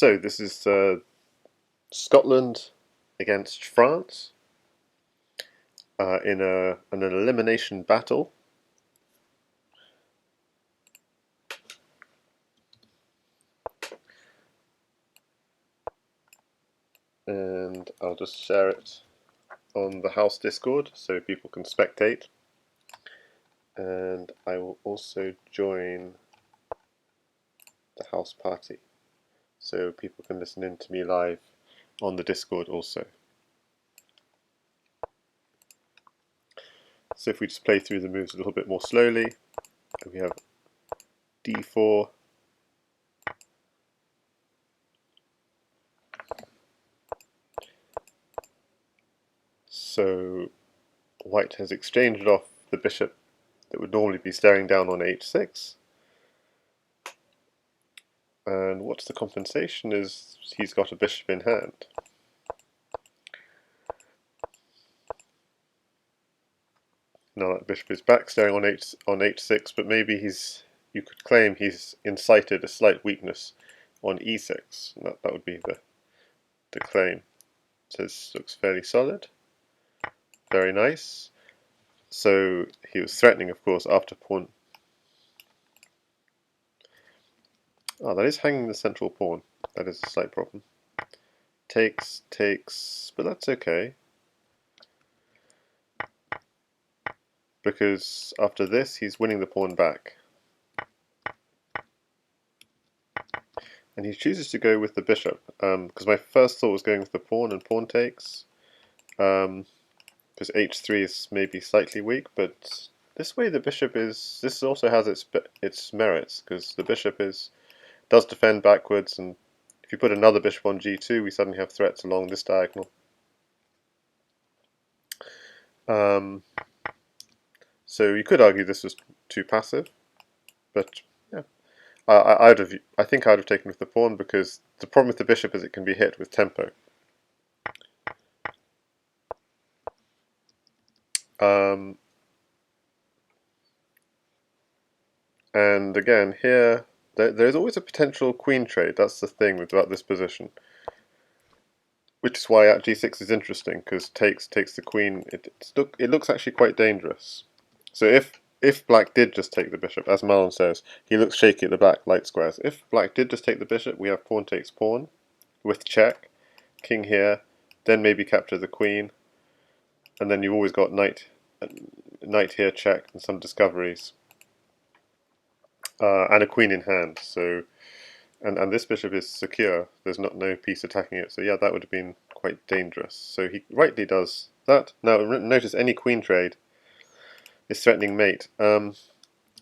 So this is Scotland against France in an elimination battle. And I'll just share it on the house Discord so people can spectate. And I will also join the house party so people can listen in to me live on the Discord also. So if we just play through the moves a little bit more slowly, we have d4, so white has exchanged off the bishop that would normally be staring down on h6, and what's the compensation is he's got a bishop in hand. Now that bishop is back staring on h6, but maybe you could claim he's incited a slight weakness on e6. That would be the claim. So this looks fairly solid. Very nice. So he was threatening, of course, after pawn. Oh, that is hanging the central pawn. That is a slight problem. Takes, but that's okay. Because after this, he's winning the pawn back. And he chooses to go with the bishop, because my first thought was going with the pawn and pawn takes, because h3 is maybe slightly weak, but this way the bishop is, this also has its merits, because the bishop does defend backwards, and if you put another bishop on g2, we suddenly have threats along this diagonal. So you could argue this was too passive, but yeah, I think I'd have taken with the pawn, because the problem with the bishop is it can be hit with tempo. And again, here there's always a potential queen trade. That's the thing about this position, which is why at g6 is interesting, because takes the queen. It looks actually quite dangerous. So if black did just take the bishop, as Marlon says, he looks shaky at the back, light squares. If black did just take the bishop, we have pawn takes pawn with check, king here, then maybe capture the queen, and then you've always got knight here check and some discoveries, and a queen in hand. So and this bishop is secure. There's no piece attacking it. So yeah, that would have been quite dangerous. So he rightly does that. Now notice any queen trade is threatening mate.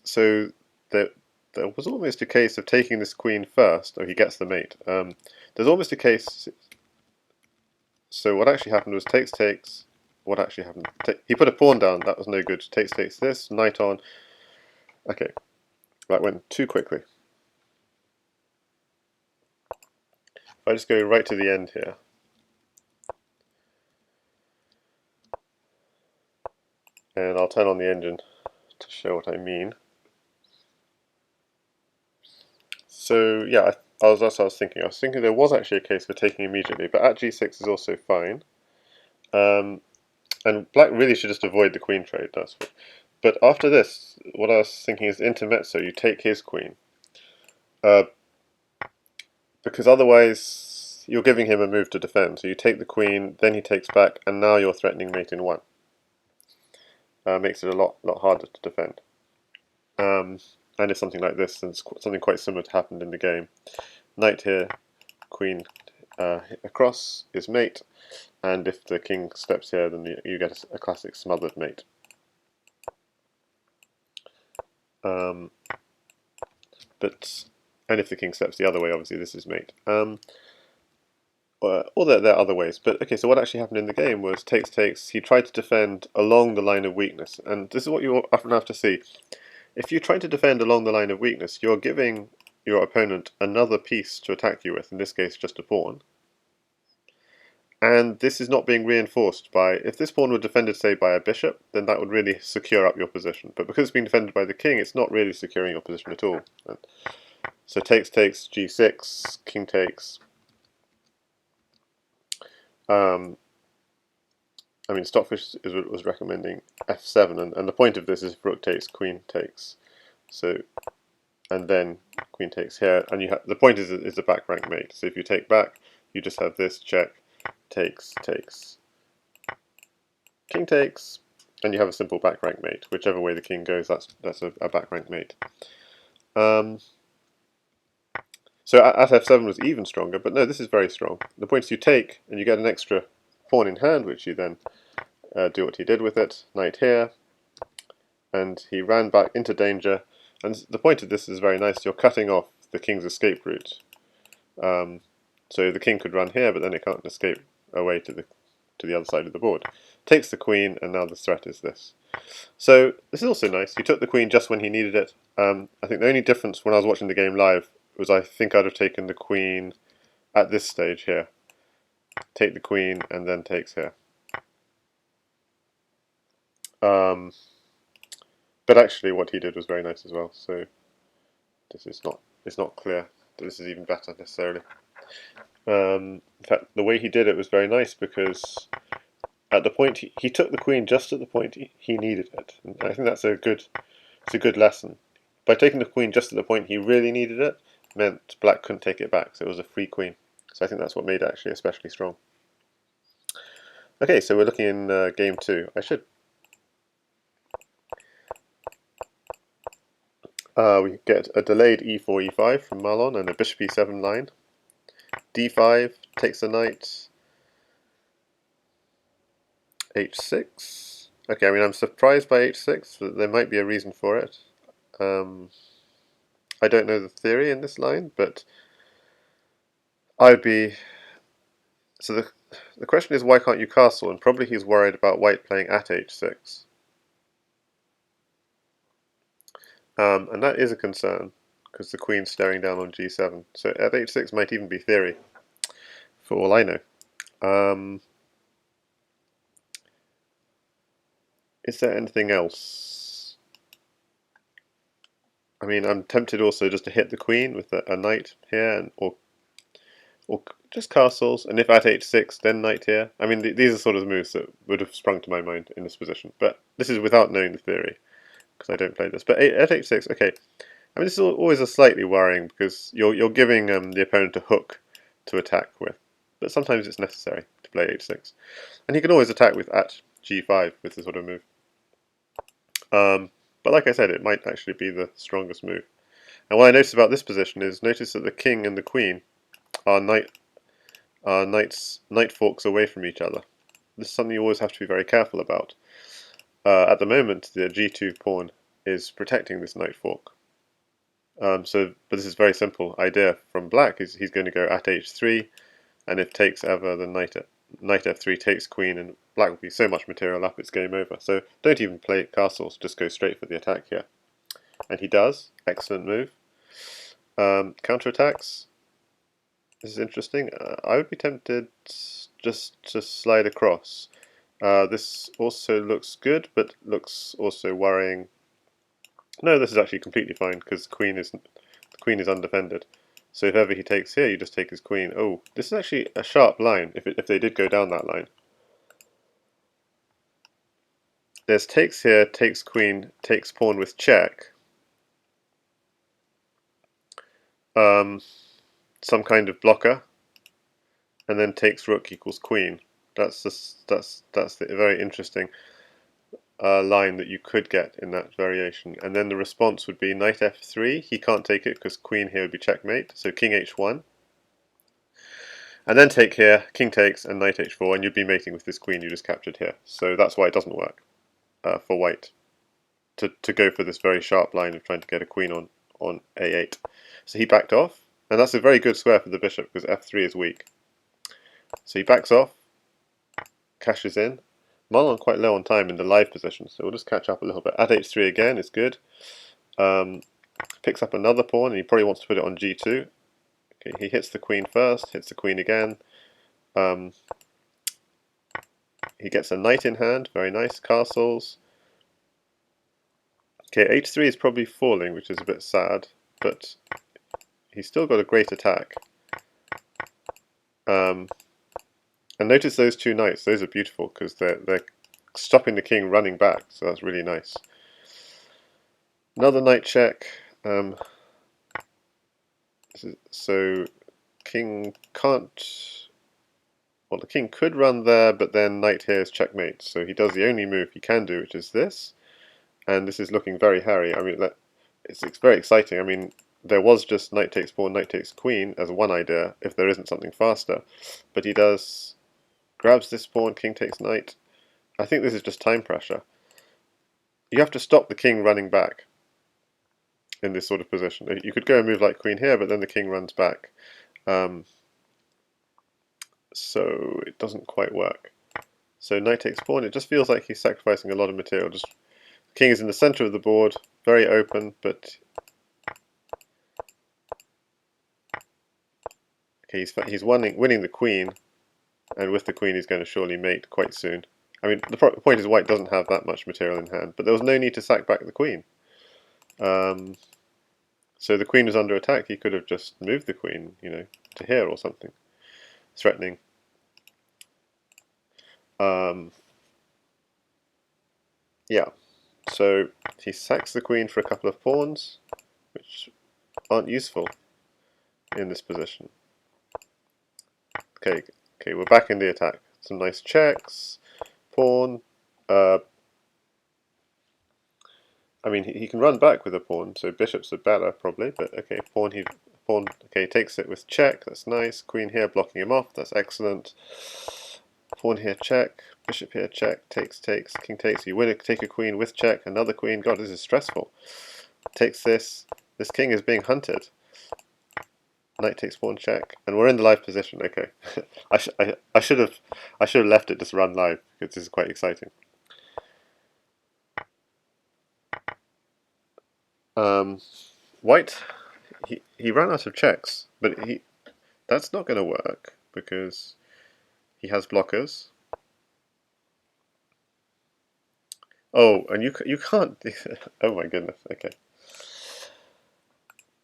So there was almost a case of taking this queen first. Oh, he gets the mate. There's almost a case. So what actually happened was takes. What actually happened? He put a pawn down. That was no good. Takes this. Knight on. Okay, that went too quickly. If I just go right to the end here. And I'll turn on the engine to show what I mean. So yeah, that's what I was thinking. I was thinking there was actually a case for taking immediately, but at g6 is also fine. And black really should just avoid the queen trade. But after this, what I was thinking is intermezzo. You take his queen, because otherwise you're giving him a move to defend. So you take the queen, then he takes back, and now you're threatening mate in one. Makes it a lot harder to defend. And if something like this, then something quite similar happened in the game. Knight here, queen across is mate, and if the king steps here, then you get a classic smothered mate. And if the king steps the other way, obviously this is mate. Or there are other ways, but okay, so what actually happened in the game was takes, he tried to defend along the line of weakness, and this is what you often have to see. If you try to defend along the line of weakness, you're giving your opponent another piece to attack you with, in this case just a pawn. And this is not being reinforced by, if this pawn were defended, say, by a bishop, then that would really secure up your position. But because it's being defended by the king, it's not really securing your position at all. So takes, g6, king takes, I mean, Stockfish was recommending f7, and the point of this is rook takes, queen takes. So, and then queen takes here, and you have the point is a back rank mate. So if you take back, you just have this check, takes, takes, king takes, and you have a simple back rank mate. Whichever way the king goes, that's a back rank mate. So at f7 was even stronger, but no, this is very strong. The point is you take, and you get an extra pawn in hand, which you then do what he did with it. Knight here, and he ran back into danger. And the point of this is very nice. You're cutting off the king's escape route. So the king could run here, but then it can't escape away to the other side of the board. Takes the queen, and now the threat is this. So this is also nice. He took the queen just when he needed it. I think the only difference when I was watching the game live was I think I'd have taken the queen at this stage here. Take the queen, and then takes here. But actually what he did was very nice as well, so this is it's not clear that this is even better necessarily. In fact, the way he did it was very nice, because at the point he took the queen just at the point he needed it. And I think it's a good lesson. By taking the queen just at the point he really needed it, meant black couldn't take it back, so it was a free queen. So I think that's what made it actually especially strong. Okay, so we're looking in game 2. We get a delayed e4, e5 from Marlon, and a bishop e7 line. d5 takes the knight. h6. Okay, I mean, I'm surprised by h6, but there might be a reason for it. I don't know the theory in this line, but I'd be... So the question is, why can't you castle? And probably he's worried about white playing at h6. And that is a concern, because the queen's staring down on g7. So at h6 might even be theory, for all I know. Is there anything else? I mean, I'm tempted also just to hit the queen with a knight here, or just castles, and if at h6, then knight here. I mean, these are sort of the moves that would have sprung to my mind in this position, but this is without knowing the theory, because I don't play this. But at h6, okay. I mean, this is always a slightly worrying, because you're giving the opponent a hook to attack with, but sometimes it's necessary to play h6. And he can always attack with at g5 with this sort of move. But like I said, it might actually be the strongest move. And what I notice about this position is, notice that the king and the queen are knight forks away from each other. This is something you always have to be very careful about. At the moment, the g2 pawn is protecting this knight fork. But this is a very simple idea from black. He's going to go at h3, and if takes ever, then knight f3 takes queen, and black will be so much material up, it's game over. So don't even play castles, just go straight for the attack here. And he does. Excellent move. Counterattacks. This is interesting. I would be tempted just to slide across. This also looks good, but looks also worrying. No, this is actually completely fine, because the queen is undefended. So if ever he takes here, you just take his queen. Oh, this is actually a sharp line, if they did go down that line. There's takes here, takes queen, takes pawn with check. Some kind of blocker, and then takes rook equals queen. That's the very interesting line that you could get in that variation. And then the response would be knight f3. He can't take it because queen here would be checkmate. So king h1. And then take here, king takes, and knight h4, and you'd be mating with this queen you just captured here. So that's why it doesn't work for white to go for this very sharp line of trying to get a queen on a8. So he backed off, and that's a very good square for the bishop because f3 is weak. So he backs off, cashes in. Marlon quite low on time in the live position, so we'll just catch up a little bit. At h3 again is good. Picks up another pawn, and he probably wants to put it on g2. Okay, he hits the queen first, hits the queen again. He gets a knight in hand, very nice, castles. Okay, h3 is probably falling, which is a bit sad, but he's still got a great attack. And And notice those two knights; those are beautiful because they're stopping the king running back. So that's really nice. Another knight check. So king can't. Well, the king could run there, but then knight here is checkmate. So he does the only move he can do, which is this. And this is looking very hairy. I mean, it's very exciting. I mean, there was just knight takes pawn, knight takes queen as one idea, if there isn't something faster. But he grabs this pawn, king takes knight. I think this is just time pressure. You have to stop the king running back in this sort of position. You could go and move like queen here, but then the king runs back. So it doesn't quite work. So knight takes pawn, it just feels like he's sacrificing a lot of material. The king is in the center of the board, very open, but okay, he's winning the queen, and with the queen he's going to surely mate quite soon. I mean, the point is white doesn't have that much material in hand, but there was no need to sack back the queen. So the queen was under attack. He could have just moved the queen, to here or something, threatening. Yeah, so he sacks the queen for a couple of pawns, which aren't useful in this position. Okay, we're back in the attack. Some nice checks, pawn. I mean, he can run back with a pawn, so bishops are better probably. But okay, pawn. Okay, takes it with check. That's nice. Queen here blocking him off. That's excellent. Pawn here check. Bishop here check. Takes. King takes. You win it. Take a queen with check. Another queen. God, this is stressful. Takes this. This king is being hunted. Knight takes pawn check, and we're in the live position. Okay, I should have left it just run live because this is quite exciting. White, he ran out of checks, but that's not going to work because he has blockers. Oh, and you can't. Oh my goodness. Okay.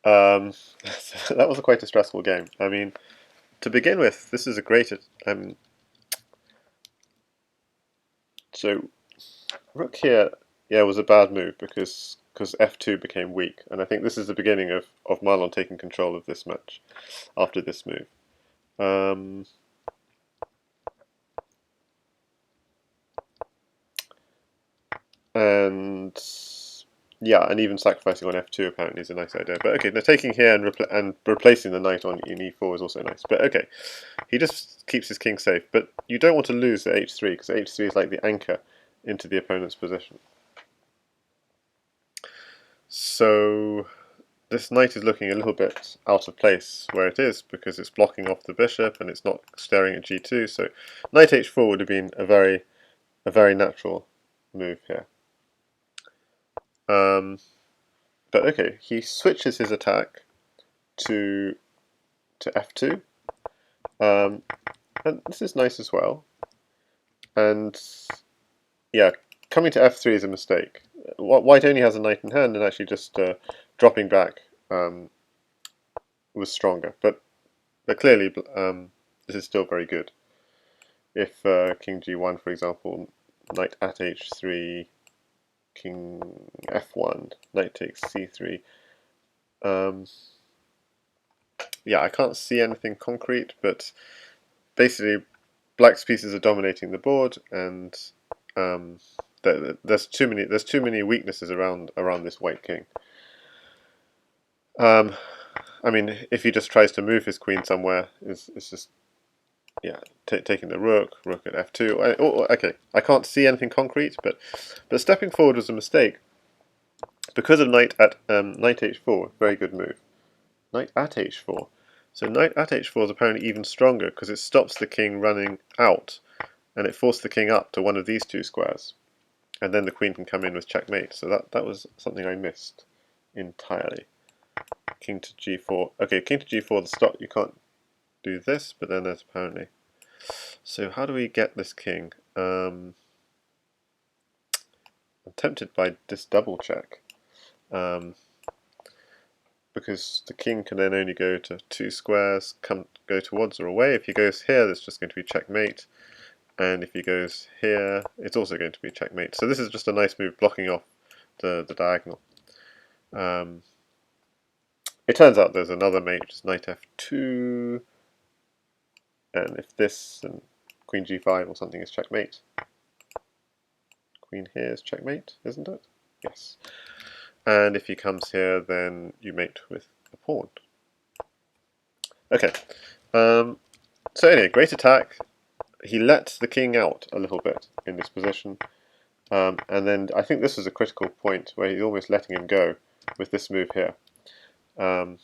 That was quite a stressful game. I mean, to begin with, this is a great. So rook here, yeah, was a bad move because f2 became weak, and I think this is the beginning of Marlon taking control of this match after this move. And yeah, and even sacrificing on f2 apparently is a nice idea. But okay, now taking here and replacing the knight on in e4 is also nice. But okay, he just keeps his king safe. But you don't want to lose at h3 because h3 is like the anchor into the opponent's position. So this knight is looking a little bit out of place where it is because it's blocking off the bishop and it's not staring at g2. So knight h4 would have been a very natural move here. But okay, he switches his attack to f2, and this is nice as well. And yeah, coming to f3 is a mistake. White only has a knight in hand, and actually just dropping back was stronger. But clearly, this is still very good. If king g1, for example, knight at h3, king f1, knight takes c3. Yeah, I can't see anything concrete, but basically, black's pieces are dominating the board, and there's too many weaknesses around this white king. I mean, if he just tries to move his queen somewhere, it's just taking the rook at f2. Okay, I can't see anything concrete, but stepping forward was a mistake because of knight at knight h4. Very good move. Knight at h4. So knight at h4 is apparently even stronger because it stops the king running out, and it forced the king up to one of these two squares, and then the queen can come in with checkmate. So that was something I missed entirely. King to g4. Okay, king to g4. The stop. You can't do this, but then there's apparently. So how do we get this king? I'm tempted by this double check. because the king can then only go to 2 squares, go towards or away. If he goes here, that's just going to be checkmate, and if he goes here, it's also going to be checkmate. So this is just a nice move blocking off the diagonal. It turns out there's another mate, which is knight f2, and if this and queen g5 or something is checkmate, queen here is checkmate, isn't it? Yes. And if he comes here, then you mate with a pawn. Okay, so anyway, great attack. He lets the king out a little bit in this position, and then I think this is a critical point where he's almost letting him go with this move here. So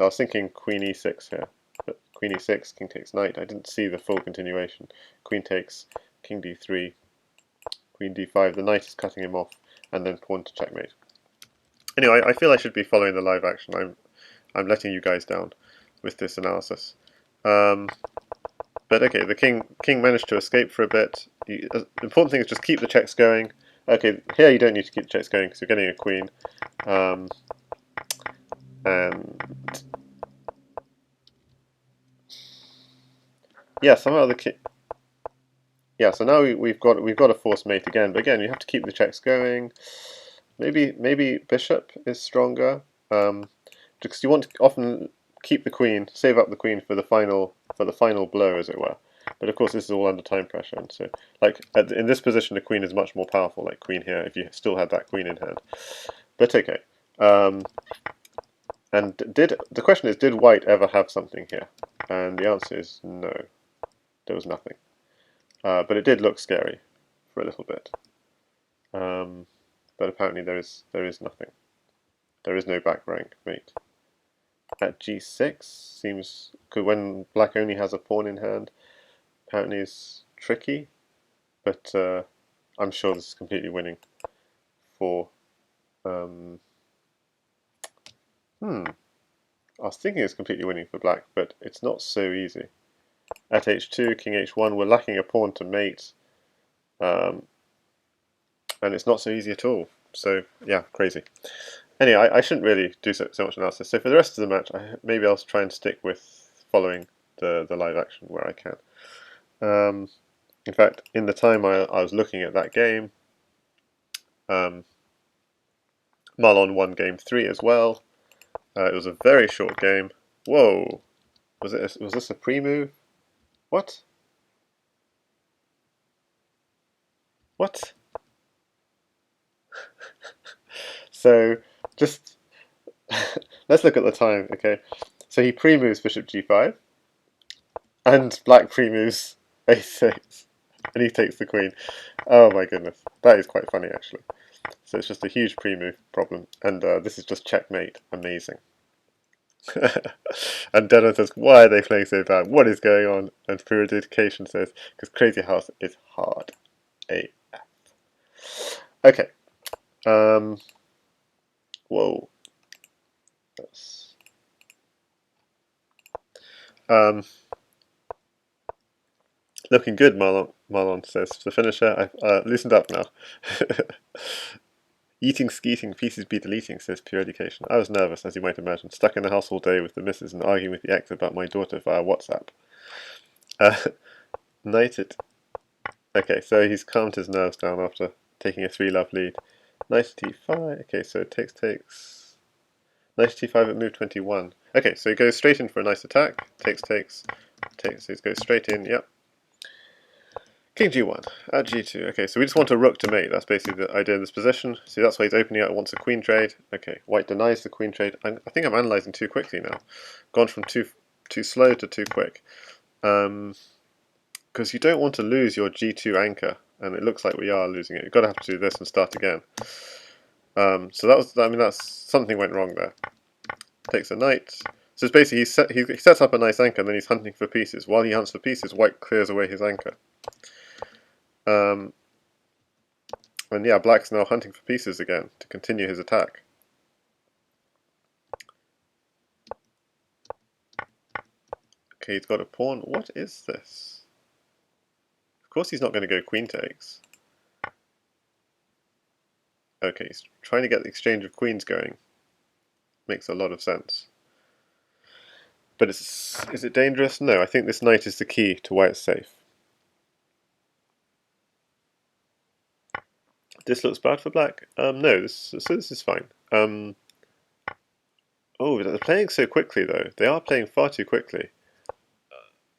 I was thinking queen e6 here, but queen e6, king takes knight. I didn't see the full continuation. Queen takes, king d3, queen d5. The knight is cutting him off, and then pawn to checkmate. Anyway, I feel I should be following the live action. I'm letting you guys down with this analysis. But okay, the king managed to escape for a bit. The important thing is just keep the checks going. Okay, here you don't need to keep the checks going because you're getting a queen. And yeah, somehow the king. Yeah, so now we've got a forced mate again. But again, you have to keep the checks going. Maybe bishop is stronger because you want to often keep the queen, save up the queen for the final blow, as it were. But of course, this is all under time pressure, and so like in this position, the queen is much more powerful. Like queen here, if you still had that queen in hand. But okay. And the question is, did white ever have something here? And the answer is no. There was nothing. But it did look scary for a little bit. But apparently there is nothing. There is no back rank mate. At g6 seems good when black only has a pawn in hand. Apparently is tricky, but I'm sure this is completely winning for. I was thinking it's completely winning for black, but it's not so easy. At h2, king h1, we're lacking a pawn to mate, and it's not so easy at all. So yeah, crazy. Anyway, I shouldn't really do so much analysis. So for the rest of the match, maybe I'll try and stick with following the live action where I can. In fact, in the time I was looking at that game, Marlon won game 3 as well. It was a very short game. Whoa, was this a pre-move? What? What? So just let's look at the time. Okay, so he pre-moves bishop g5, and black pre-moves a6, and he takes the queen. Oh my goodness, that is quite funny actually. So it's just a huge pre-move problem, and this is just checkmate. Amazing. And Dennis says, why are they playing so bad? What is going on? And Purification says, because Crazyhouse is hard. AF. Okay. Whoa. That's, looking good, Marlon says. The finisher, I've loosened up now. Eating, skeeting, pieces be deleting, says Pure Education. I was nervous, as you might imagine, stuck in the house all day with the missus and arguing with the ex about my daughter via WhatsApp. Knighted. Okay, so he's calmed his nerves down after taking a 3-love lead. Knight t5. Okay, so takes. Knight t5 at move 21. Okay, so he goes straight in for a nice attack. Takes. So he goes straight in. Yep. King g1 at g2. Okay, so we just want a rook to mate. That's basically the idea of this position. See, that's why he's opening out and wants a queen trade. Okay, white denies the queen trade. I think I'm analysing too quickly now. Gone from too slow to too quick. Because you don't want to lose your g2 anchor, and it looks like we are losing it. You've got to have to do this and start again. So that was, that's something went wrong there. Takes a knight. So it's basically he sets up a nice anchor, and then he's hunting for pieces. While he hunts for pieces, white clears away his anchor. And yeah, black's now hunting for pieces again to continue his attack. Okay, he's got a pawn. What is this? Of course he's not going to go queen takes. Okay, he's trying to get the exchange of queens going. makes a lot of sense. But is it dangerous? No, I think this knight is the key to why it's safe. This looks bad for black. No, this is fine. Oh, they're playing so quickly though. They are playing far too quickly.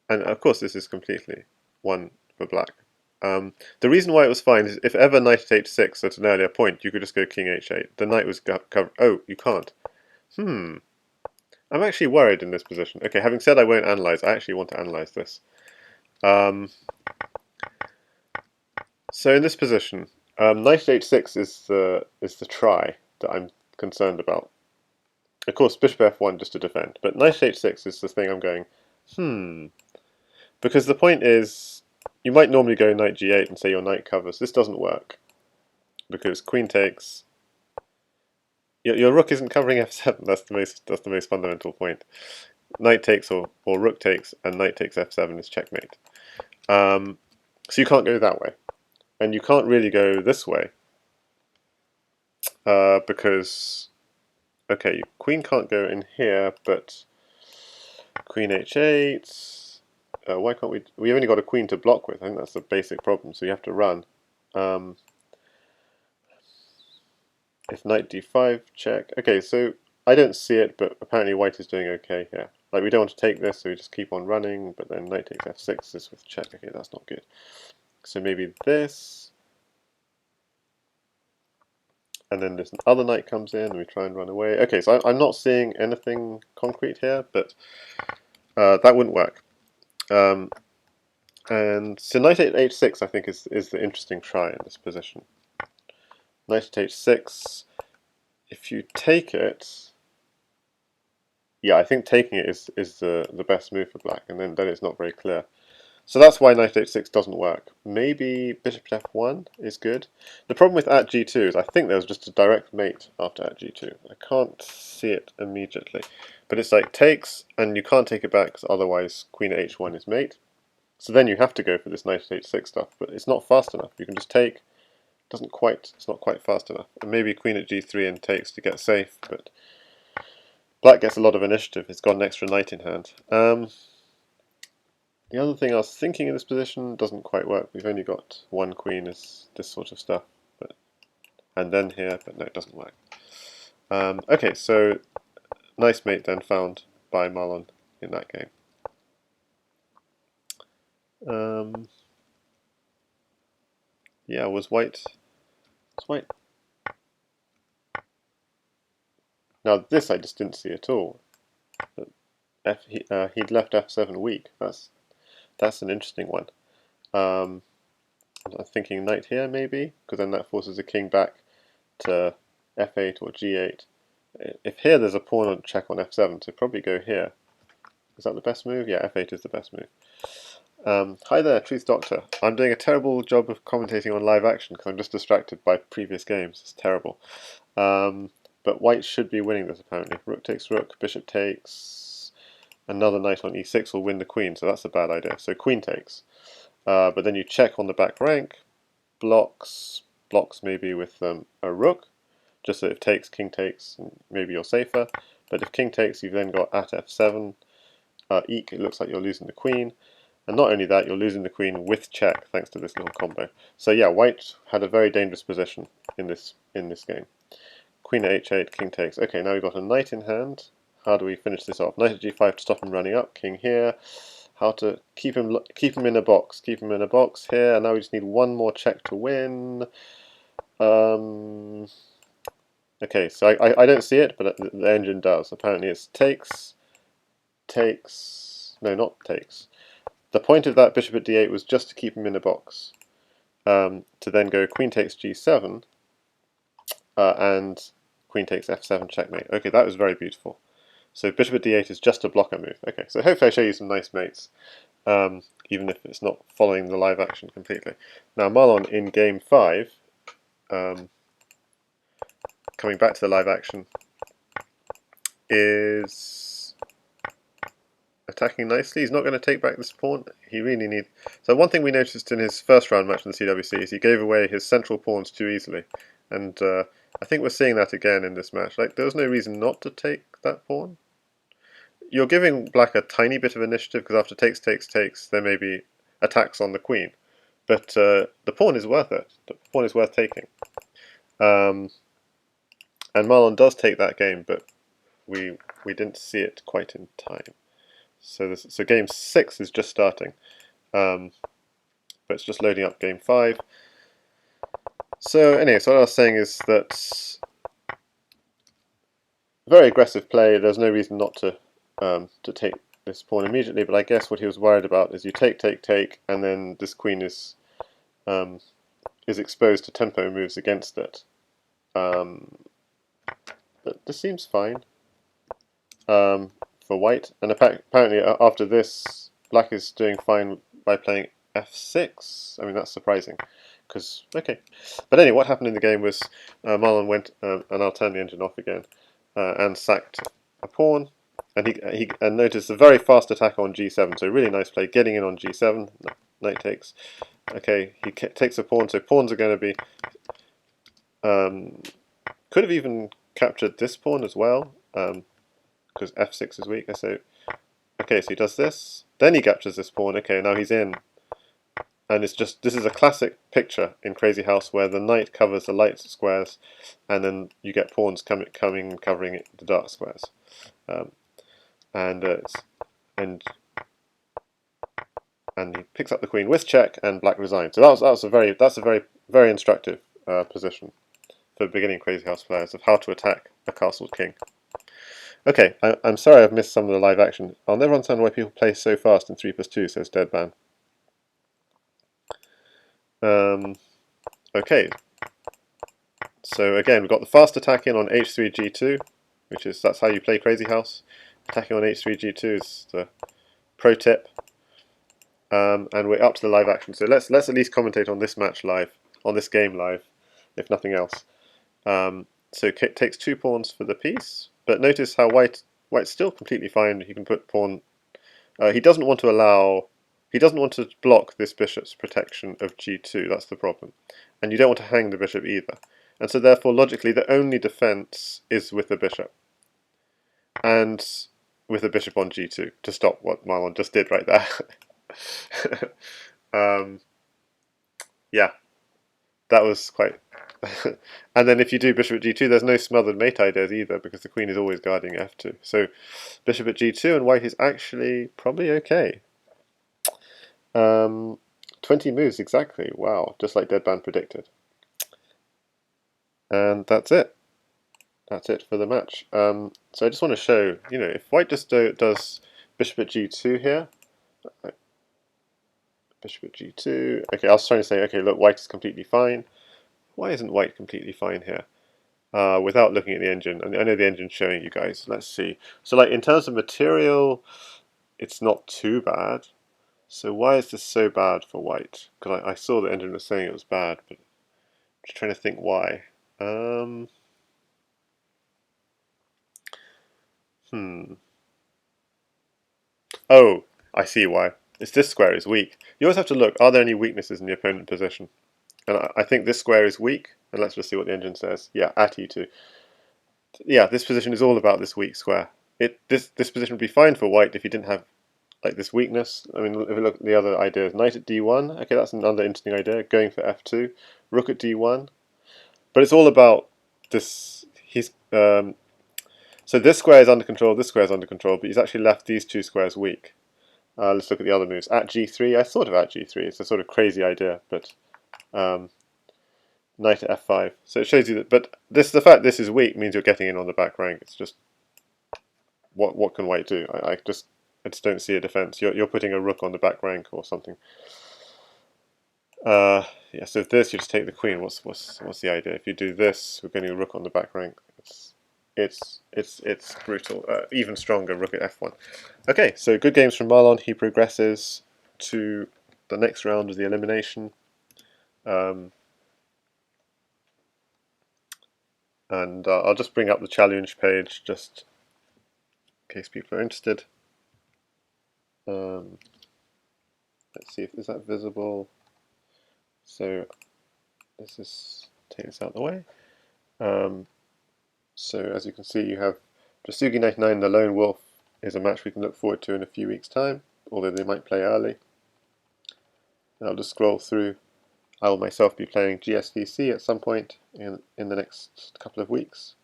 And of course this is completely one for black. The reason why it was fine is if ever knight at h6 at an earlier point, you could just go king h8. The knight was covered. Oh, you can't. I'm actually worried in this position. Okay, having said I won't analyze, I actually want to analyze this. So in this position, knight at h6 is the try that I'm concerned about. Of course, bishop f1 just to defend, but knight at h6 is the thing I'm going, because the point is, you might normally go knight g8 and say your knight covers. This doesn't work, because queen takes. Your rook isn't covering f7. That's the most fundamental point. Knight takes or rook takes, and knight takes f7 is checkmate. So you can't go that way, and you can't really go this way, because okay, queen can't go in here, but queen h8. Why can't we? We only got a queen to block with. I think that's the basic problem. So you have to run. If knight d5 check. Okay, so I don't see it, but apparently white is doing okay here. Like we don't want to take this, so we just keep on running. But then knight takes f6 is with check. Okay, that's not good. So maybe this, and then this other knight comes in, and we try and run away. Okay, so I'm not seeing anything concrete here, but that wouldn't work. And so knight at h6 I think is the interesting try in this position. Knight at h6, if you take it, yeah, I think taking it is the best move for black, and then it's not very clear. So that's why knight at h6 doesn't work. Maybe bishop at f1 is good. The problem with at g2 is I think there was just a direct mate after at g2. I can't see it immediately. But it's like takes, and you can't take it back because otherwise queen at h1 is mate. So then you have to go for this knight at h6 stuff, but it's not fast enough. You can just take. It's not quite fast enough. And maybe queen at g3 and takes to get safe, but black gets a lot of initiative. It's got an extra knight in hand. The other thing I was thinking in this position doesn't quite work. We've only got one queen as this sort of stuff, and then here, but no, it doesn't work. Okay, so nice mate then found by Marlon in that game. Yeah, was white. Now this I just didn't see at all. He'd left f7 weak. That's an interesting one. I'm thinking knight here maybe, because then that forces the king back to f8 or g8. If here there's a pawn on check on f7, so probably go here. Is that the best move? Yeah, f8 is the best move. Hi there, Truth Doctor. I'm doing a terrible job of commentating on live action because I'm just distracted by previous games. It's terrible. But white should be winning this apparently. Rook takes rook, bishop takes, another knight on e6 will win the queen, so that's a bad idea. So queen takes. But then you check on the back rank, blocks maybe with a rook, just so if takes, king takes, maybe you're safer. But if king takes, you've then got at f7, eek, it looks like you're losing the queen. And not only that, you're losing the queen with check thanks to this little combo. So yeah, white had a very dangerous position in this game. Queen at h8, king takes. Okay, now we've got a knight in hand. How do we finish this off? Knight at g5 to stop him running up. King here. How to keep him in a box. Keep him in a box here. And now we just need one more check to win. Okay, so I don't see it, but the engine does. Apparently it's takes. No, not takes. The point of that bishop at d8 was just to keep him in a box. To then go queen takes g7 and queen takes f7 checkmate. Okay, that was very beautiful. So bishop at d8 is just a blocker move. Okay, so hopefully I show you some nice mates, even if it's not following the live action completely. Now Marlon in game 5, coming back to the live action, is attacking nicely. He's not going to take back this pawn. He really needs. So one thing we noticed in his first round match in the CWC is he gave away his central pawns too easily, and I think we're seeing that again in this match. Like, there was no reason not to take that pawn. You're giving black a tiny bit of initiative because after takes, there may be attacks on the queen. But the pawn is worth it. The pawn is worth taking. And Marlon does take that game, but we didn't see it quite in time. So game 6 is just starting, but it's just loading up game 5. So anyway, so what I was saying is that very aggressive play. There's no reason not to take this pawn immediately, but I guess what he was worried about is you take, and then this queen is exposed to tempo moves against it. But this seems fine for white, and apparently after this, black is doing fine by playing f6. I mean, that's surprising, because, okay. But anyway, what happened in the game was Marlon went, and I'll turn the engine off again, and sacked a pawn, and he noticed a very fast attack on g7, so really nice play, getting in on g7, knight takes. Okay, he takes a pawn, so pawns are going to be... could have even captured this pawn as well, because f6 is weak. So, okay, so he does this, then he captures this pawn. Okay, now he's in, and it's just, this is a classic picture in Crazyhouse where the knight covers the light squares, and then you get pawns covering the dark squares, and he picks up the queen with check, and black resigns. So that's a very instructive position for beginning Crazyhouse players of how to attack a castled king. Okay, I'm sorry I've missed some of the live action. I'll never understand why people play so fast in 3+2, says Deadman. Okay, so again, we've got the fast attack in on h3, g2, that's how you play Crazyhouse. Attacking on h3, g2 is the pro tip. And we're up to the live action, so let's at least commentate on this match live, on this game live, if nothing else. So Kit takes 2 pawns for the piece, but notice how white's still completely fine. He can put pawn. He doesn't want to block this bishop's protection of g2. That's the problem, and you don't want to hang the bishop either. And so therefore, logically, the only defense is with the bishop, and with the bishop on g2 to stop what Marlon just did right there. Yeah, that was quite. And then if you do bishop at g2, there's no smothered mate ideas either, because the queen is always guarding f2. So bishop at g2, and white is actually probably okay. 20 moves exactly. Wow, just like Deadman predicted. And that's it. That's it for the match. So I just want to show, if white just does bishop at g2 here. Bishop at g2. Okay, I was trying to say, okay, look, white is completely fine. Why isn't white completely fine here? Without looking at the engine. And I know the engine's showing you guys. Let's see. So like in terms of material, it's not too bad. So why is this so bad for white? Because I saw the engine was saying it was bad, but I'm just trying to think why. Oh, I see why. It's this square is weak. You always have to look, are there any weaknesses in the opponent position? And I think this square is weak, and let's just see what the engine says. Yeah, at e2. Yeah, this position is all about this weak square. This position would be fine for white if he didn't have like this weakness. I mean, if we look at the other ideas, knight at d1. Okay, that's another interesting idea. Going for f2, rook at d1. But it's all about this. So this square is under control. This square is under control, but he's actually left these 2 squares weak. Let's look at the other moves. At g3, I thought of at g3. It's a sort of crazy idea, but knight at f5. So it shows you that. But the fact this is weak means you're getting in on the back rank. It's just what can white do? I just don't see a defense. You're putting a rook on the back rank or something. Yeah. So if this, you just take the queen. What's the idea? If you do this, we're getting a rook on the back rank. It's brutal. Even stronger, rook at f1. Okay, so good games from Marlon. He progresses to the next round of the elimination. And I'll just bring up the challenge page just in case people are interested. Let's see if is that visible. So let's just take this out of the way. So as you can see, you have Drasugi 99, the Lone Wolf is a match we can look forward to in a few weeks' time, although they might play early. And I'll just scroll through. I will myself be playing GSVC at some point in the next couple of weeks.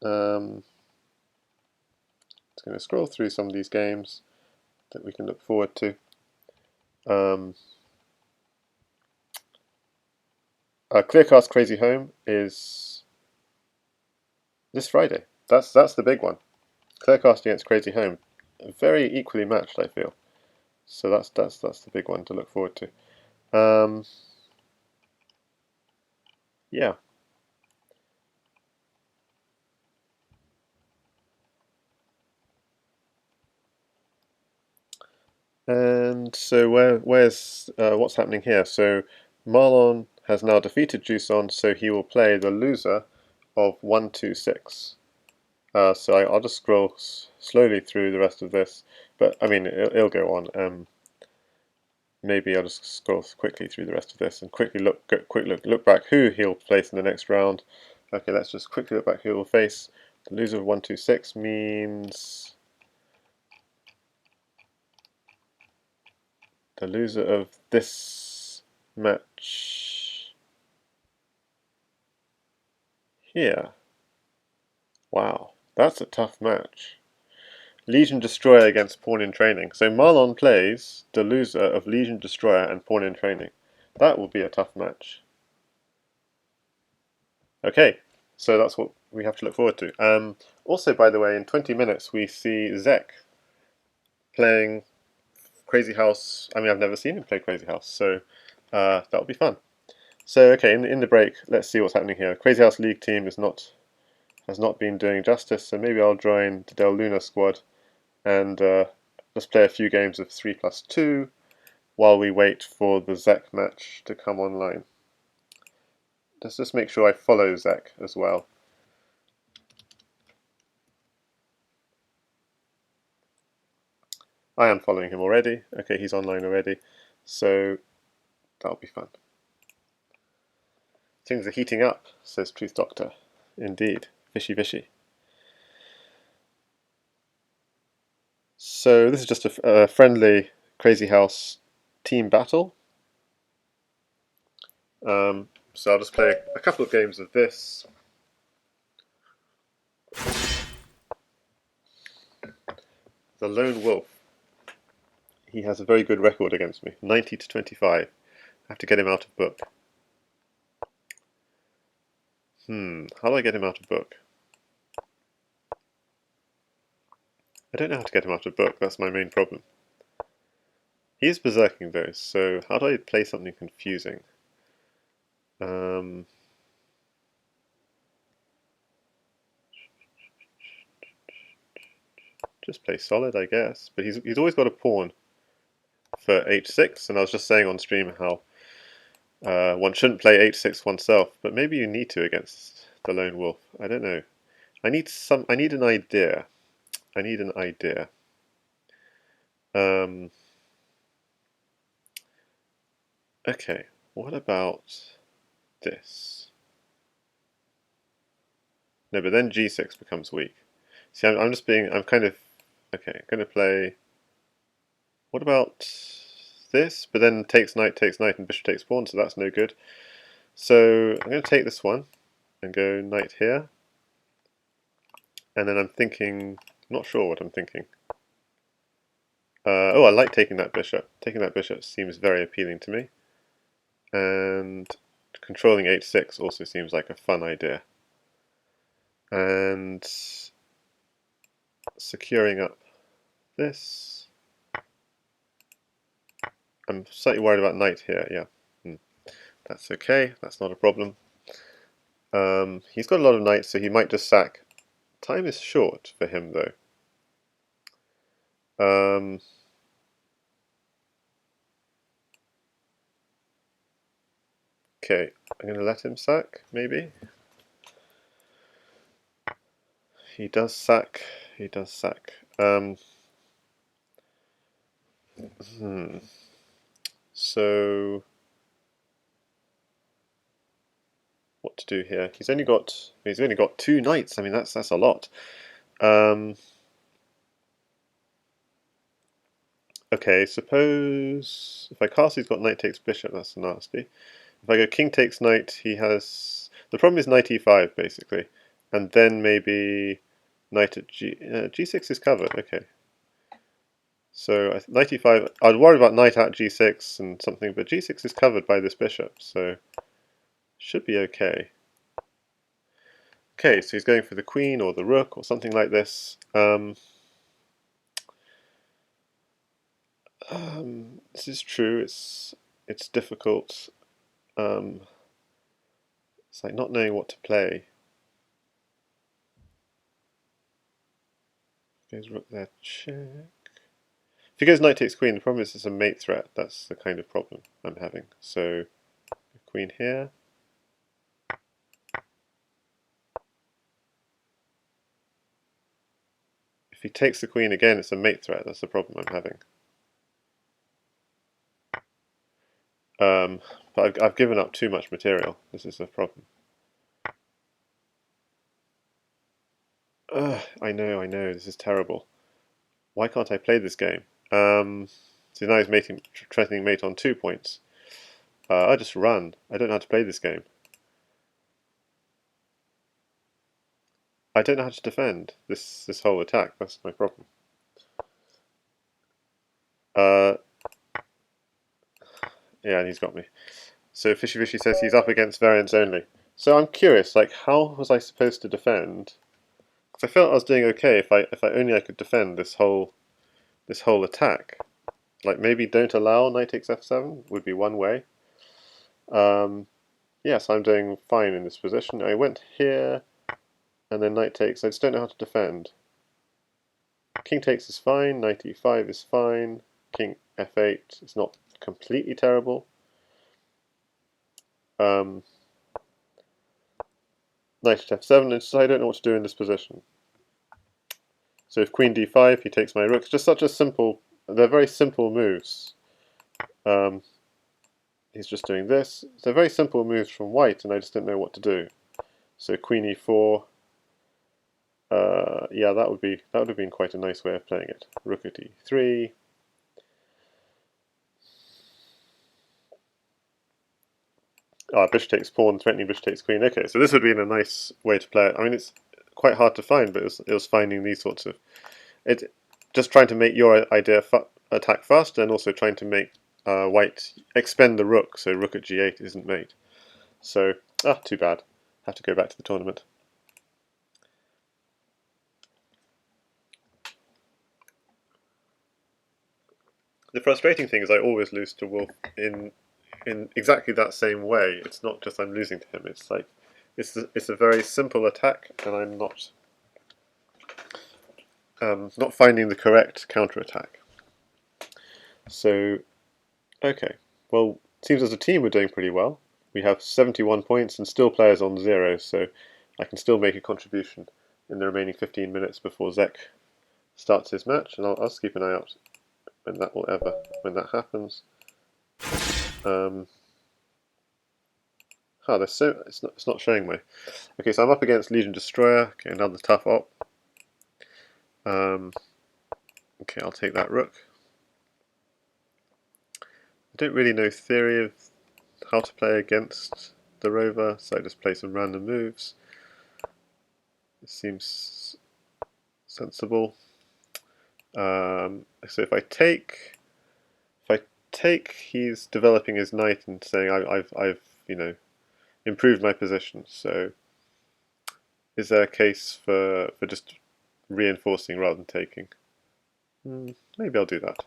Just going to scroll through some of these games that we can look forward to. Clearcast Crazy Home is this Friday. That's the big one. Clearcast against Crazy Home, very equally matched, I feel. So that's the big one to look forward to. Yeah. And so where's what's happening here? So Marlon has now defeated Juson, so he will play the loser of 1-2-6. So I'll just scroll slowly through the rest of this, but I mean it'll go on. Maybe I'll just scroll quickly through the rest of this and quickly look back who he'll face in the next round. Okay, let's just quickly look back who he'll face. The loser of 1-2-6 means the loser of this match here. Wow, that's a tough match. Legion Destroyer against Pawn in Training. So Marlon plays the loser of Legion Destroyer and Pawn in Training. That will be a tough match. Okay, so that's what we have to look forward to. Also, by the way, in 20 minutes we see Zeck playing Crazyhouse. I mean, I've never seen him play Crazyhouse, so that'll be fun. So, okay, in the break, let's see what's happening here. Crazyhouse League team has not been doing justice, so maybe I'll join the Del Luna squad and just play a few games of 3+2 while we wait for the Zeck match to come online. Let's just make sure I follow Zeck as well. I am following him already. Okay, he's online already, so that'll be fun. Things are heating up, says Truth Doctor. Indeed, fishy fishy. So this is just a friendly Crazyhouse team battle. So I'll just play a couple of games of this. The Lone Wolf. He has a very good record against me. 90-25. I have to get him out of book. How do I get him out of book? I don't know how to get him out of book, that's my main problem. He is berserking though, so how do I play something confusing? Just play solid, I guess. But he's always got a pawn for h6, and I was just saying on stream how one shouldn't play h6 oneself, but maybe you need to against the Lone Wolf. I don't know. I need an idea. I need an idea. Okay, what about this? No, but then g6 becomes weak. See, I'm kind of, okay, I'm going to play, what about this? But then takes knight, and bishop takes pawn, so that's no good. So I'm going to take this one and go knight here. And then I'm thinking, not sure what I'm thinking. Oh, I like taking that bishop. Taking that bishop seems very appealing to me. And controlling h6 also seems like a fun idea. And securing up this. I'm slightly worried about knight here, yeah. That's okay, that's not a problem. He's got a lot of knights, so he might just sack. Time is short for him, though. Okay, I'm going to let him sack, maybe. He does sack. He does sack. So, what to do here. He's only got 2 knights. I mean, that's a lot. Okay, suppose if I cast, he's got knight takes bishop. That's nasty. If I go king takes knight, he has. The problem is knight e5 basically, and then maybe knight at g6 is covered. Okay. So knight e5. I'd worry about knight at g6 and something, but g6 is covered by this bishop, so should be okay. Okay, so he's going for the queen or the rook or something like this. This is true. It's difficult. It's like not knowing what to play. Goes rook there, check. If he goes knight takes queen, the problem is it's a mate threat. That's the kind of problem I'm having. So queen here. If he takes the queen again, it's a mate threat. That's the problem I'm having. But I've given up too much material. This is the problem. I know, this is terrible. Why can't I play this game? So now he's threatening mate on 2 points. I just run. I don't know how to play this game. I don't know how to defend this whole attack. That's my problem. Yeah, and he's got me. So Fishy Fishy says he's up against variants only. So I'm curious, like, how was I supposed to defend? Because I felt I was doing okay if I only I could defend this whole attack. Like maybe don't allow knight takes f7 would be one way. Yes, I'm doing fine in this position. I went here, and then knight takes. I just don't know how to defend. King takes is fine. Knight e5 is fine. King f8 is not completely terrible. Knight at f7, and so I don't know what to do in this position. So if queen d5, he takes my rook. It's just such a simple. They're very simple moves. He's just doing this. They're very simple moves from white, and I just didn't know what to do. So queen e4. Yeah, that would have been quite a nice way of playing it. Rook at e3. Bishop takes pawn, threatening bishop takes queen. Okay, so this would have been a nice way to play it. I mean, it's quite hard to find, but it was finding these sorts of just trying to make your idea attack faster, and also trying to make white expend the rook, so rook at g8 isn't mate. So too bad. Have to go back to the tournament. The frustrating thing is I always lose to Wolf in exactly that same way. It's not just I'm losing to him. It's like it's a very simple attack, and I'm not finding the correct counterattack. So, okay. Well, it seems as a team we're doing pretty well. We have 71 points and still players on 0, so I can still make a contribution in the remaining 15 minutes before Zeck starts his match, and I'll just keep an eye out when that happens. It's not showing me. Okay, so I'm up against Legion Destroyer. Okay, another tough op. Okay, I'll take that rook. I don't really know theory of how to play against the rover, so I just play some random moves. It seems sensible. So if I take, he's developing his knight and saying I've improved my position. So is there a case for just reinforcing rather than taking? Maybe I'll do that.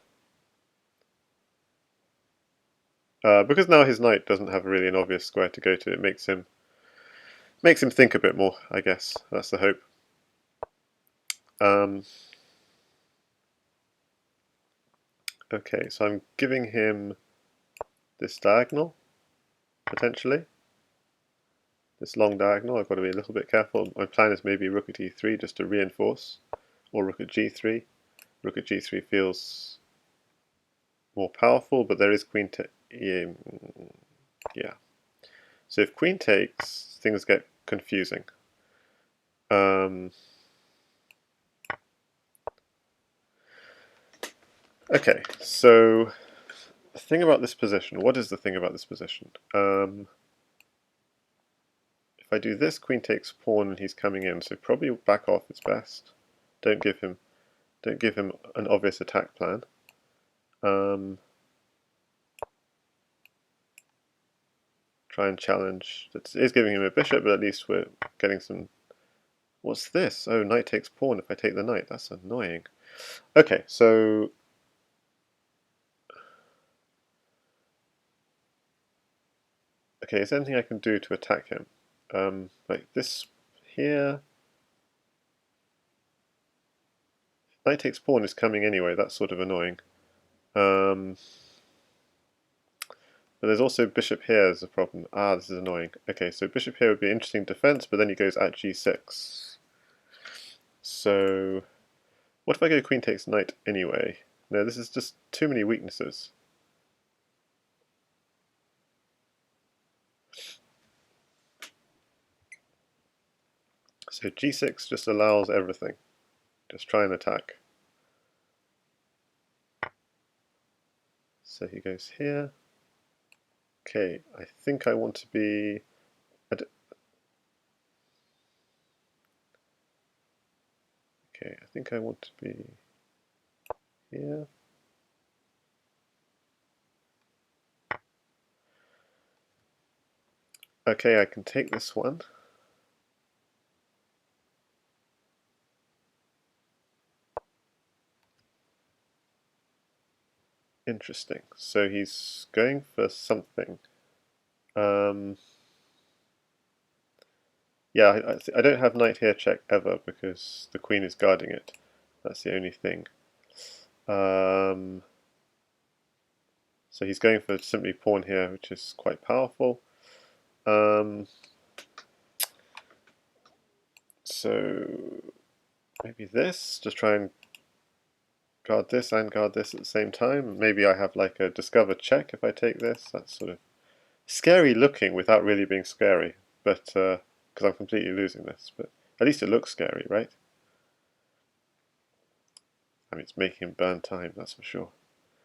Because now his knight doesn't have really an obvious square to go to, it makes him think a bit more, I guess. That's the hope. Okay, so I'm giving him this diagonal, potentially. This long diagonal, I've got to be a little bit careful. My plan is maybe rook at e3 just to reinforce, or rook at g3. Rook at g3 feels more powerful, but there is queen to yeah. So if queen takes, things get confusing. Okay, so the thing about this position, what is the thing about this position? If I do this, queen takes pawn and he's coming in, so probably back off is best. Don't give him an obvious attack plan. Try and challenge. That is giving him a bishop, but at least we're getting some. What's this? Oh, knight takes pawn if I take the knight. That's annoying. Okay, so okay, is there anything I can do to attack him? Like this here. Knight takes pawn is coming anyway. That's sort of annoying. But there's also bishop here as a problem. Ah, this is annoying. Okay, so bishop here would be interesting defense, but then he goes at g6. So what if I go queen takes knight anyway? No, this is just too many weaknesses. So g6 just allows everything. Just try and attack. So he goes here. Okay, I think I want to be... Okay, I think I want to be here. Okay, I can take this one. Interesting. So he's going for something. Yeah, I don't have knight here check ever because the queen is guarding it. That's the only thing. So he's going for simply pawn here, which is quite powerful. So maybe this, just try and guard this and guard this at the same time. Maybe I have like a discover check if I take this. That's sort of scary looking without really being scary, but because I'm completely losing this. But at least it looks scary, right? I mean, it's making him burn time, that's for sure.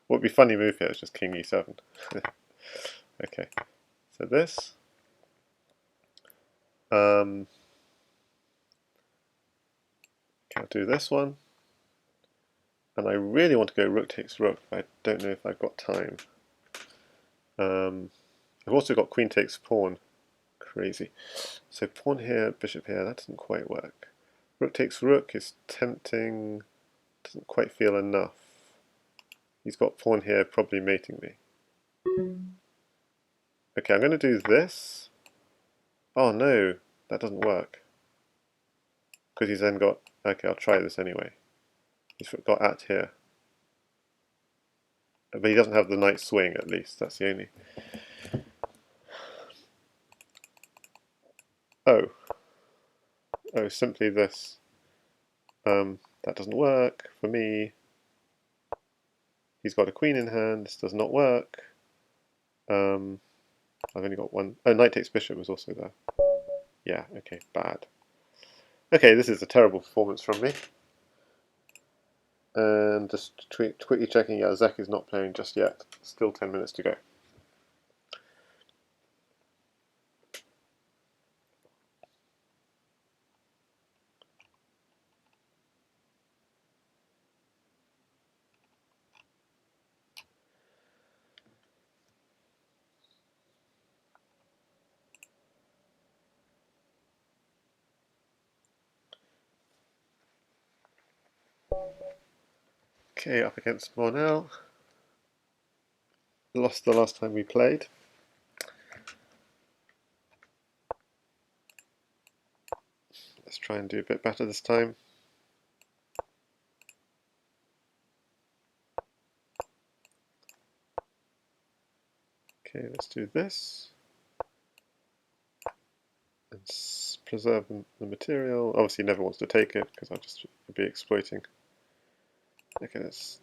What would be a funny move here is just king e7. Okay, so this. Okay, I'll do this one. And I really want to go rook takes rook, but I don't know if I've got time. I've also got queen takes pawn. Crazy. So pawn here, bishop here, that doesn't quite work. Rook takes rook is tempting, doesn't quite feel enough. He's got pawn here, probably mating me. Okay, I'm going to do this. Oh no, that doesn't work. Because he's then got... Okay, I'll try this anyway. He's got at here. But he doesn't have the knight swing, at least. That's the only... Oh. Oh, simply this. That doesn't work for me. He's got a queen in hand. This does not work. I've only got one. Oh, knight takes bishop was also there. Yeah, okay, bad. Okay, this is a terrible performance from me. And just quickly checking, yeah, Zeck is not playing just yet. Still 10 minutes to go. Okay, up against Marl. Lost the last time we played. Let's try and do a bit better this time. Okay, let's do this. And preserve the material. Obviously he never wants to take it because I'll just be exploiting. Okay, let's...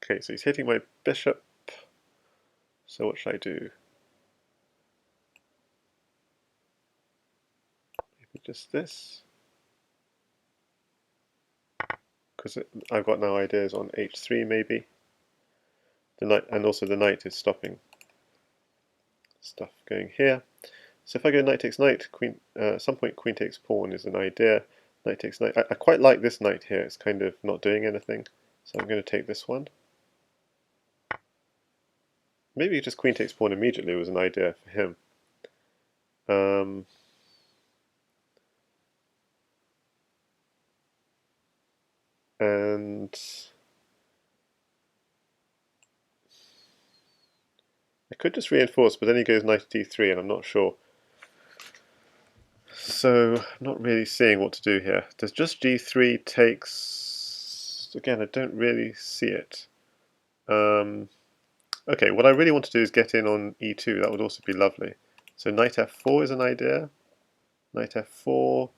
Okay, so he's hitting my bishop. So what should I do? Maybe just this. Because I've got now ideas on h3 maybe. The knight, and also the knight is stopping stuff going here. So if I go knight takes knight, queen, at some point queen takes pawn is an idea. Knight takes knight. I quite like this knight here. It's kind of not doing anything. So I'm going to take this one. Maybe just queen takes pawn immediately was an idea for him. And I could just reinforce, but then he goes knight to d3 and I'm not sure. So I'm not really seeing what to do here. Does just g3 takes... Again, I don't really see it. Okay, what I really want to do is get in on e2. That would also be lovely. So knight f4 is an idea. Knight f4,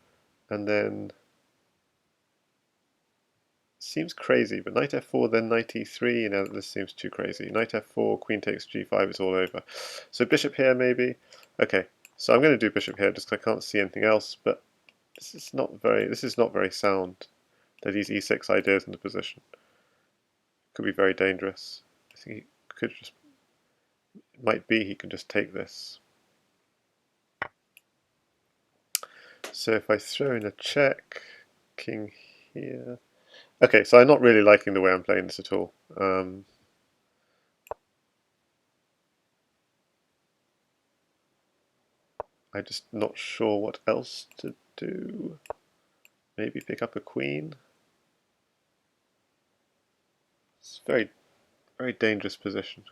and then... Seems crazy, but knight f4, then knight e3. Now this seems too crazy. Knight f4, queen takes g5, it's all over. So bishop here maybe. Okay, so I'm going to do bishop here just because I can't see anything else. But this is not very sound. That these e6 ideas in the position could be very dangerous. I think he could just might be he can just take this. So if I throw in a check, king here. Okay, so I'm not really liking the way I'm playing this at all. I'm just not sure what else to do. Maybe pick up a queen. It's a very, very dangerous position.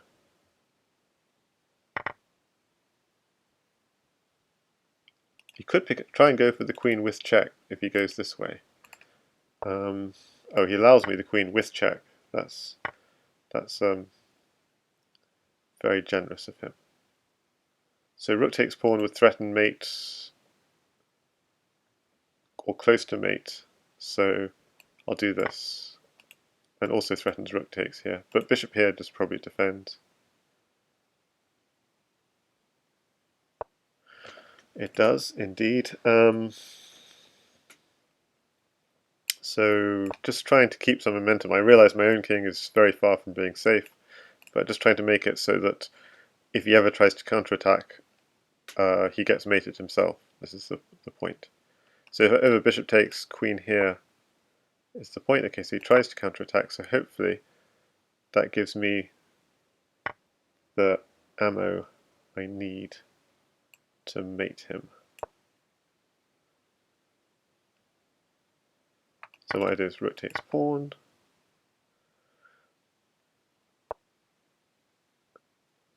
He could try and go for the queen with check if he goes this way. Oh, he allows me the queen with check. That's very generous of him. So rook takes pawn with threatened mate or close to mate. So I'll do this. And also threatens rook takes here. But bishop here just probably defends. It does indeed. So just trying to keep some momentum. I realise my own king is very far from being safe, but just trying to make it so that if he ever tries to counterattack, he gets mated himself. This is the point. So if ever bishop takes, queen here is the point. Okay, so he tries to counterattack, so hopefully that gives me the ammo I need to mate him. So what I do is rook takes pawn.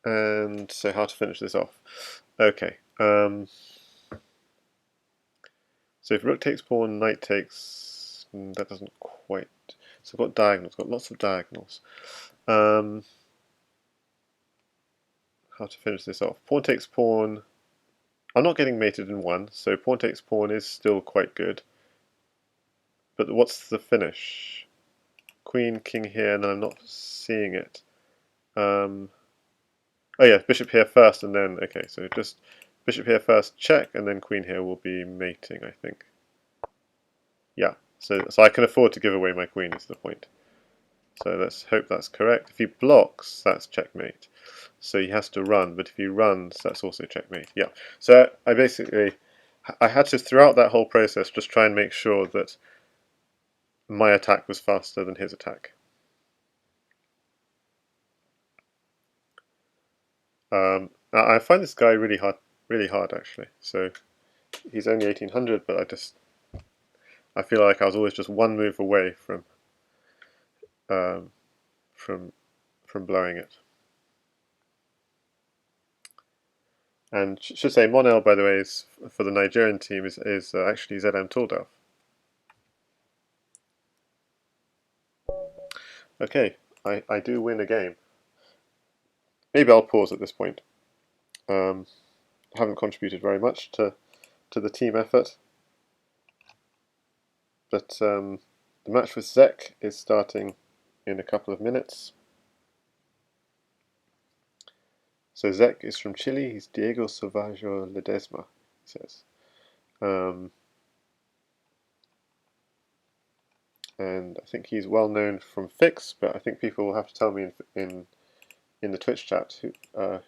And so how to finish this off. Okay. So if rook takes pawn, knight takes... that doesn't quite... So I've got diagonals, got lots of diagonals. How to finish this off. Pawn takes pawn. I'm not getting mated in one, so pawn takes pawn is still quite good. But what's the finish? Queen, king here, and I'm not seeing it. Oh yeah, bishop here first, and then, okay, so just bishop here first, check, and then queen here will be mating, I think. Yeah, so I can afford to give away my queen is the point. So let's hope that's correct. If he blocks, that's checkmate. So he has to run, but if he runs, that's also checkmate. Yeah, so I had to, throughout that whole process, just try and make sure that my attack was faster than his attack. I find this guy really hard actually. So he's only 1800, but I feel like I was always just one move away from blowing it. And should say Monel, by the way, is for the Nigerian team is actually ZM Tuldaf. Okay, I do win a game. Maybe I'll pause at this point. I haven't contributed very much to the team effort, but the match with Zeck is starting in a couple of minutes. So Zeck is from Chile. He's Diego Salvaggio Ledesma, he says. And I think he's well known from Fix, but I think people will have to tell me in the Twitch chat who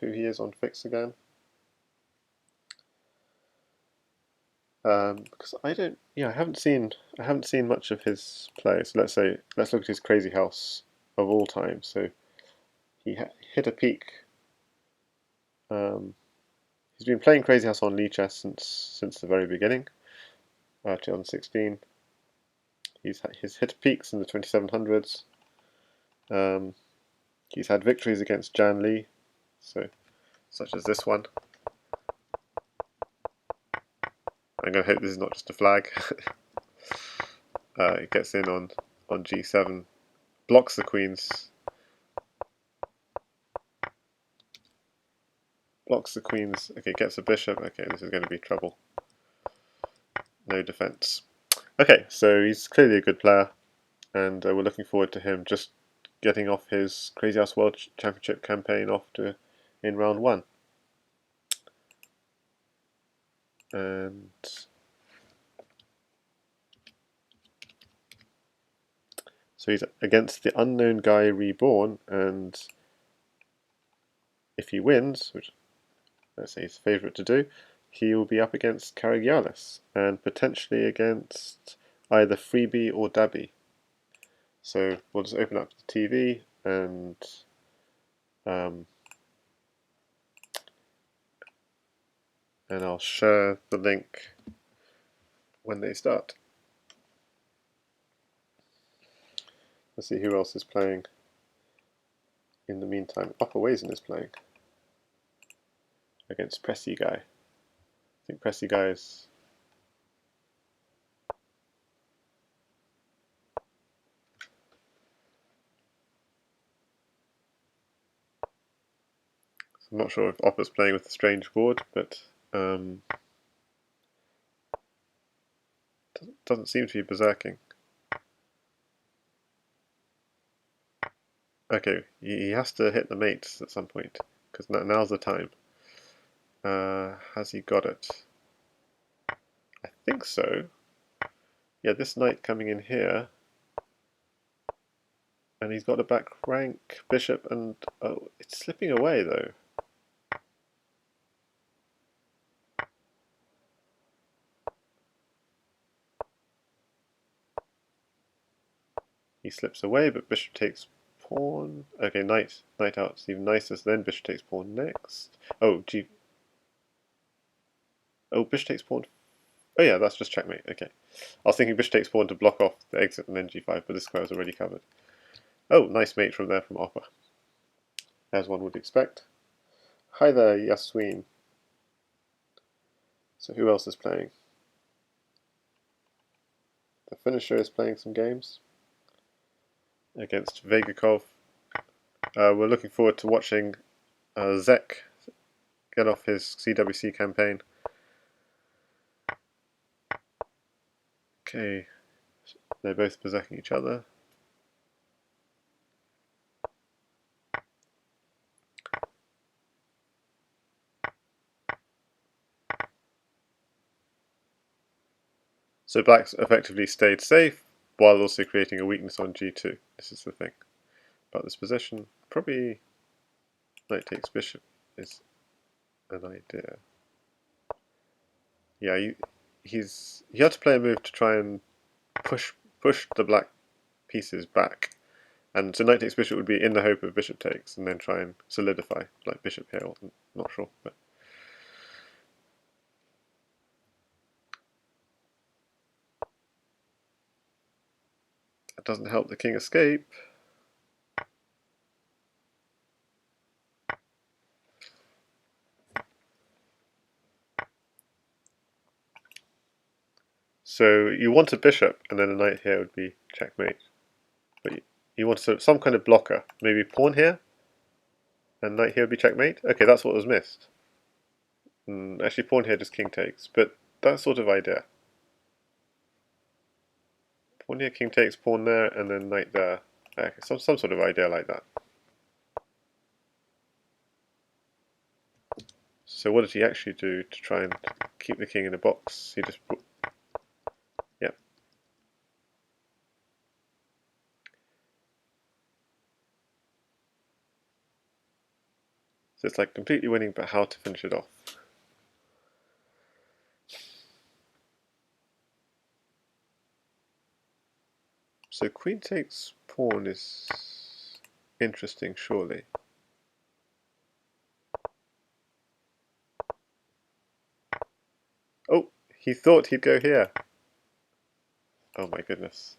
he is on Fix again. Because I haven't seen much of his play. So let's look at his Crazyhouse of all time. So he hit a peak. He's been playing Crazyhouse on Lichess since the very beginning, 2016. He's hit peaks in the 2700s. He's had victories against Jan Lee, such as this one. I'm going to hope this is not just a flag. It gets in on g7, blocks the queens, okay, gets a bishop, okay, this is going to be trouble. No defense. Okay, so he's clearly a good player, and we're looking forward to him just getting off his Crazyhouse World Championship campaign in round 1. And so he's against TheUnknownGuyReborn, and if he wins, which let's say he's favourite to do, he will be up against Karagialis and potentially against either Freebie or Dabby. So we'll just open up the TV and I'll share the link when they start. Let's see who else is playing in the meantime. Upper Wazen is playing against Pressy Guy. I think Pressy Guy is... I'm not sure if Oppa's playing with a strange board, but doesn't seem to be berserking. Okay, he has to hit the mates at some point, because now's the time. Has he got it? I think so. Yeah, this knight coming in here, and he's got a back rank bishop, and oh, it's slipping away though. He slips away, but bishop takes pawn. Okay, knight out. It's even nicer. So then bishop takes pawn next. Oh, oh, bishop takes pawn. Oh yeah, that's just checkmate. Okay, I was thinking bishop takes pawn to block off the exit and then g5, but this square is already covered. Oh, nice mate from there from Oppa, as one would expect. Hi there, Yasween. So who else is playing? The finisher is playing some games against Vegakov. We're looking forward to watching Zeck get off his CWC campaign. Okay, they're both berserking each other. So black's effectively stayed safe while also creating a weakness on g2. This is the thing about this position. Probably knight takes bishop is an idea. Yeah, he had to play a move to try and push the black pieces back. And so knight takes bishop would be in the hope of bishop takes, and then try and solidify, like bishop here, or not sure. But that doesn't help the king escape. So you want a bishop, and then a knight here would be checkmate. But you want some kind of blocker, maybe pawn here, and knight here would be checkmate. Okay, that's what was missed. Actually, pawn here just king takes, but that sort of idea. Pawn here, king takes, pawn there, and then knight there. Okay, some sort of idea like that. So what did he actually do to try and keep the king in a box? He just put, yeah. So it's like completely winning, but how to finish it off. So queen takes pawn is interesting, surely. Oh, he thought he'd go here. Oh my goodness.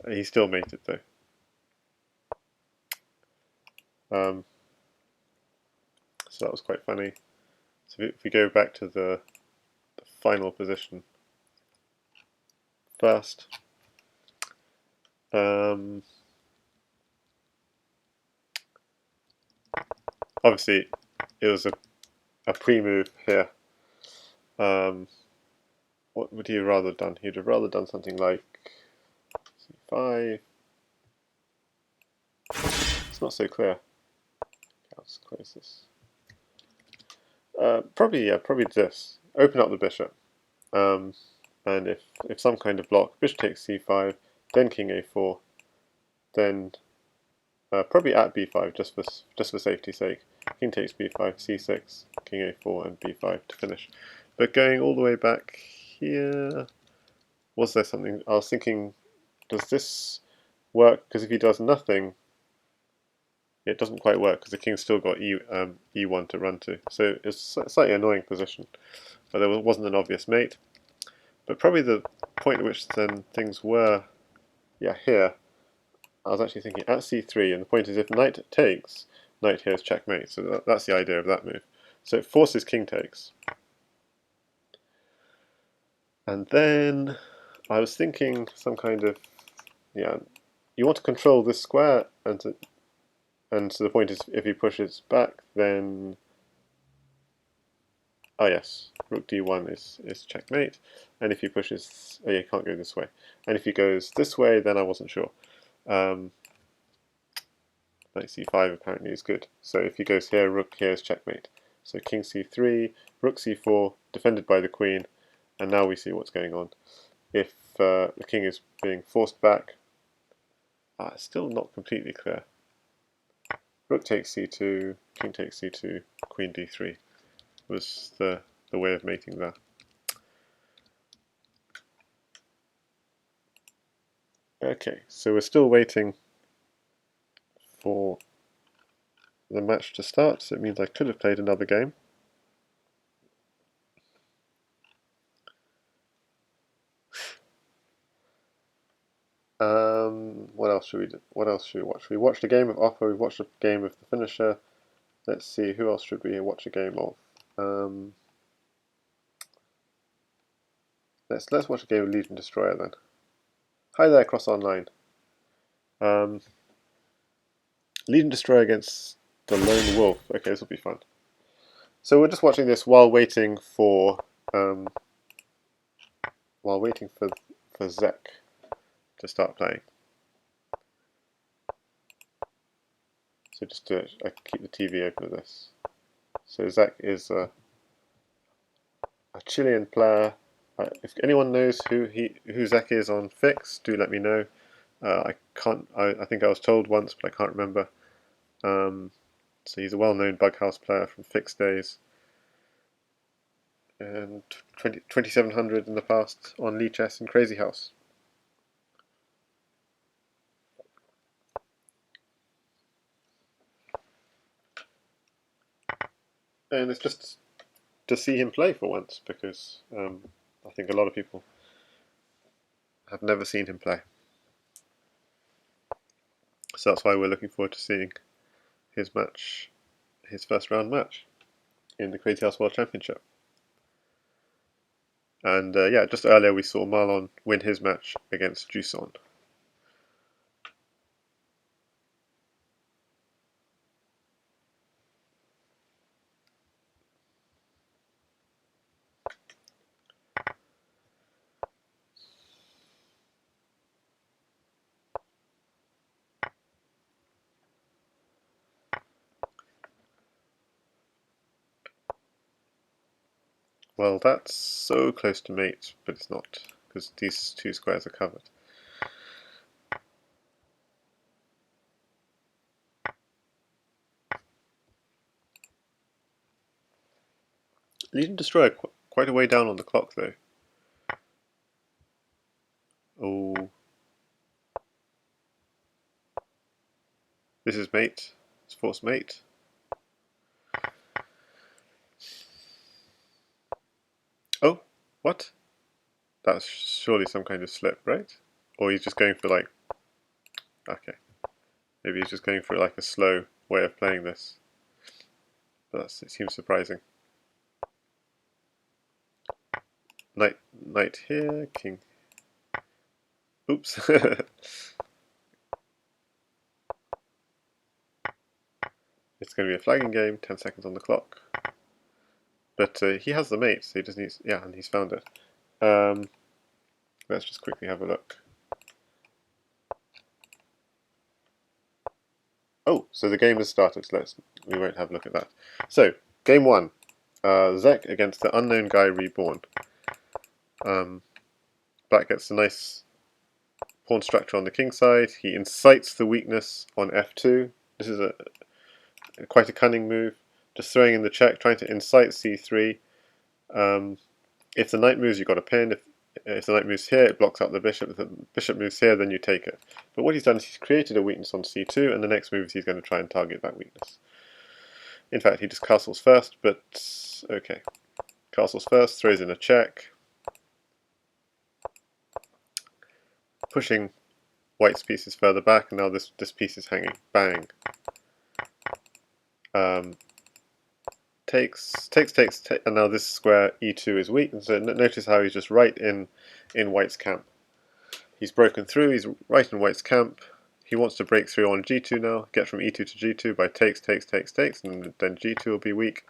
He still mated though. So that was quite funny. So if we go back to the final position first, obviously it was a pre-move here. What would he have rather done? He'd have rather done something like c5. It's not so clear. Let's close this. Probably this. Open up the bishop. And if some kind of block, bishop takes c5, then king a4, then probably at b5 just for safety's sake. King takes b5, c6, king a4, and b5 to finish. But going all the way back here, was there something? I was thinking, does this work? Because if he does nothing, it doesn't quite work because the king's still got e1 to run to. So it's a slightly annoying position, but there wasn't an obvious mate. But probably the point at which then things were, yeah, here, I was actually thinking at c3, and the point is if knight takes, knight here is checkmate. So that's the idea of that move. So it forces king takes. And then I was thinking some kind of, yeah, you want to control this square, and so the point is if he pushes back, then, oh yes, rook d1 is checkmate, and if he pushes, oh yeah, he can't go this way, and if he goes this way, then I wasn't sure. Knight c5 apparently is good, so if he goes here, rook here is checkmate. So king c3, rook c4, defended by the queen, and now we see what's going on. If the king is being forced back, it's still not completely clear. Rook takes c2, king takes c2, queen d3 was the way of mating there. Okay, so we're still waiting for the match to start, so it means I could have played another game. What else should we do? What else should we watch? We watched a game of Opera, we watched a game of the finisher. Let's see, who else should we watch a game of? Let's watch a game of Legion Destroyer then. Hi there, Cross Online. Legion Destroyer against the Lone Wolf. Okay, this will be fun. So we're just watching this while waiting for Zeck to start playing. So just to keep the TV open with this. So Zeck is a Chilean player. If anyone knows who Zeck is on Fix, do let me know. I can't. I think I was told once, but I can't remember. So he's a well-known Bughouse player from Fix days, and 2700 in the past on Lee Chess and Crazyhouse. And it's just to see him play for once, because I think a lot of people have never seen him play. So that's why we're looking forward to seeing his match, his first round match in the Crazyhouse World Championship. And yeah, just earlier we saw Marlon win his match against Juson. Well, that's so close to mate, but it's not, because these two squares are covered. Lead and destroy quite a way down on the clock, though. Oh, this is mate. It's forced mate. Oh, what? That's surely some kind of slip, right? Or he's just going for like... Okay. Maybe he's just going for like a slow way of playing this. But it seems surprising. Knight here, king. Oops. It's going to be a flagging game, 10 seconds on the clock. But he has the mate, so he just needs... Yeah, and he's found it. Let's just quickly have a look. Oh, so the game has started. So we won't have a look at that. So, game one. Zeck against the Unknown Guy Reborn. Black gets a nice pawn structure on the king side. He incites the weakness on f2. This is quite a cunning move. Just throwing in the check, trying to incite c3. If the knight moves, you've got a pin. If the knight moves here, it blocks out the bishop. If the bishop moves here, then you take it. But what he's done is he's created a weakness on c2, and the next move is he's going to try and target that weakness. In fact, he just castles first, but okay. Castles first, throws in a check. Pushing white's pieces further back, and now this piece is hanging. Bang. Takes, and now this square e2 is weak, and so notice how he's just right in white's camp. He's broken through, he's right in white's camp. He wants to break through on g2 now, get from e2 to g2 by takes, and then g2 will be weak.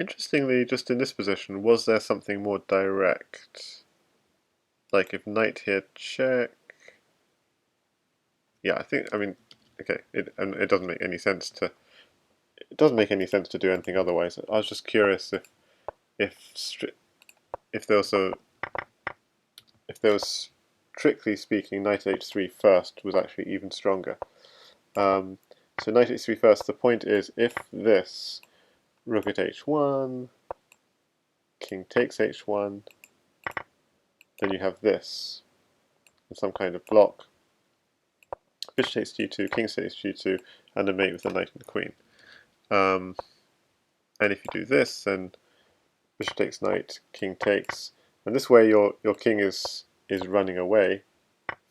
Interestingly, just in this position, was there something more direct? Like if knight here check... Yeah, I mean, okay, it doesn't make any sense to... It doesn't make any sense to do anything otherwise. I was just curious if there was strictly speaking, knight h3 first was actually even stronger. So knight h3 first, the point is if this rook at h1, king takes h1, then you have this in some kind of block. Bishop takes g2, king takes g2, and a mate with the knight and the queen. And if you do this, then bishop takes knight, king takes, and this way your king is running away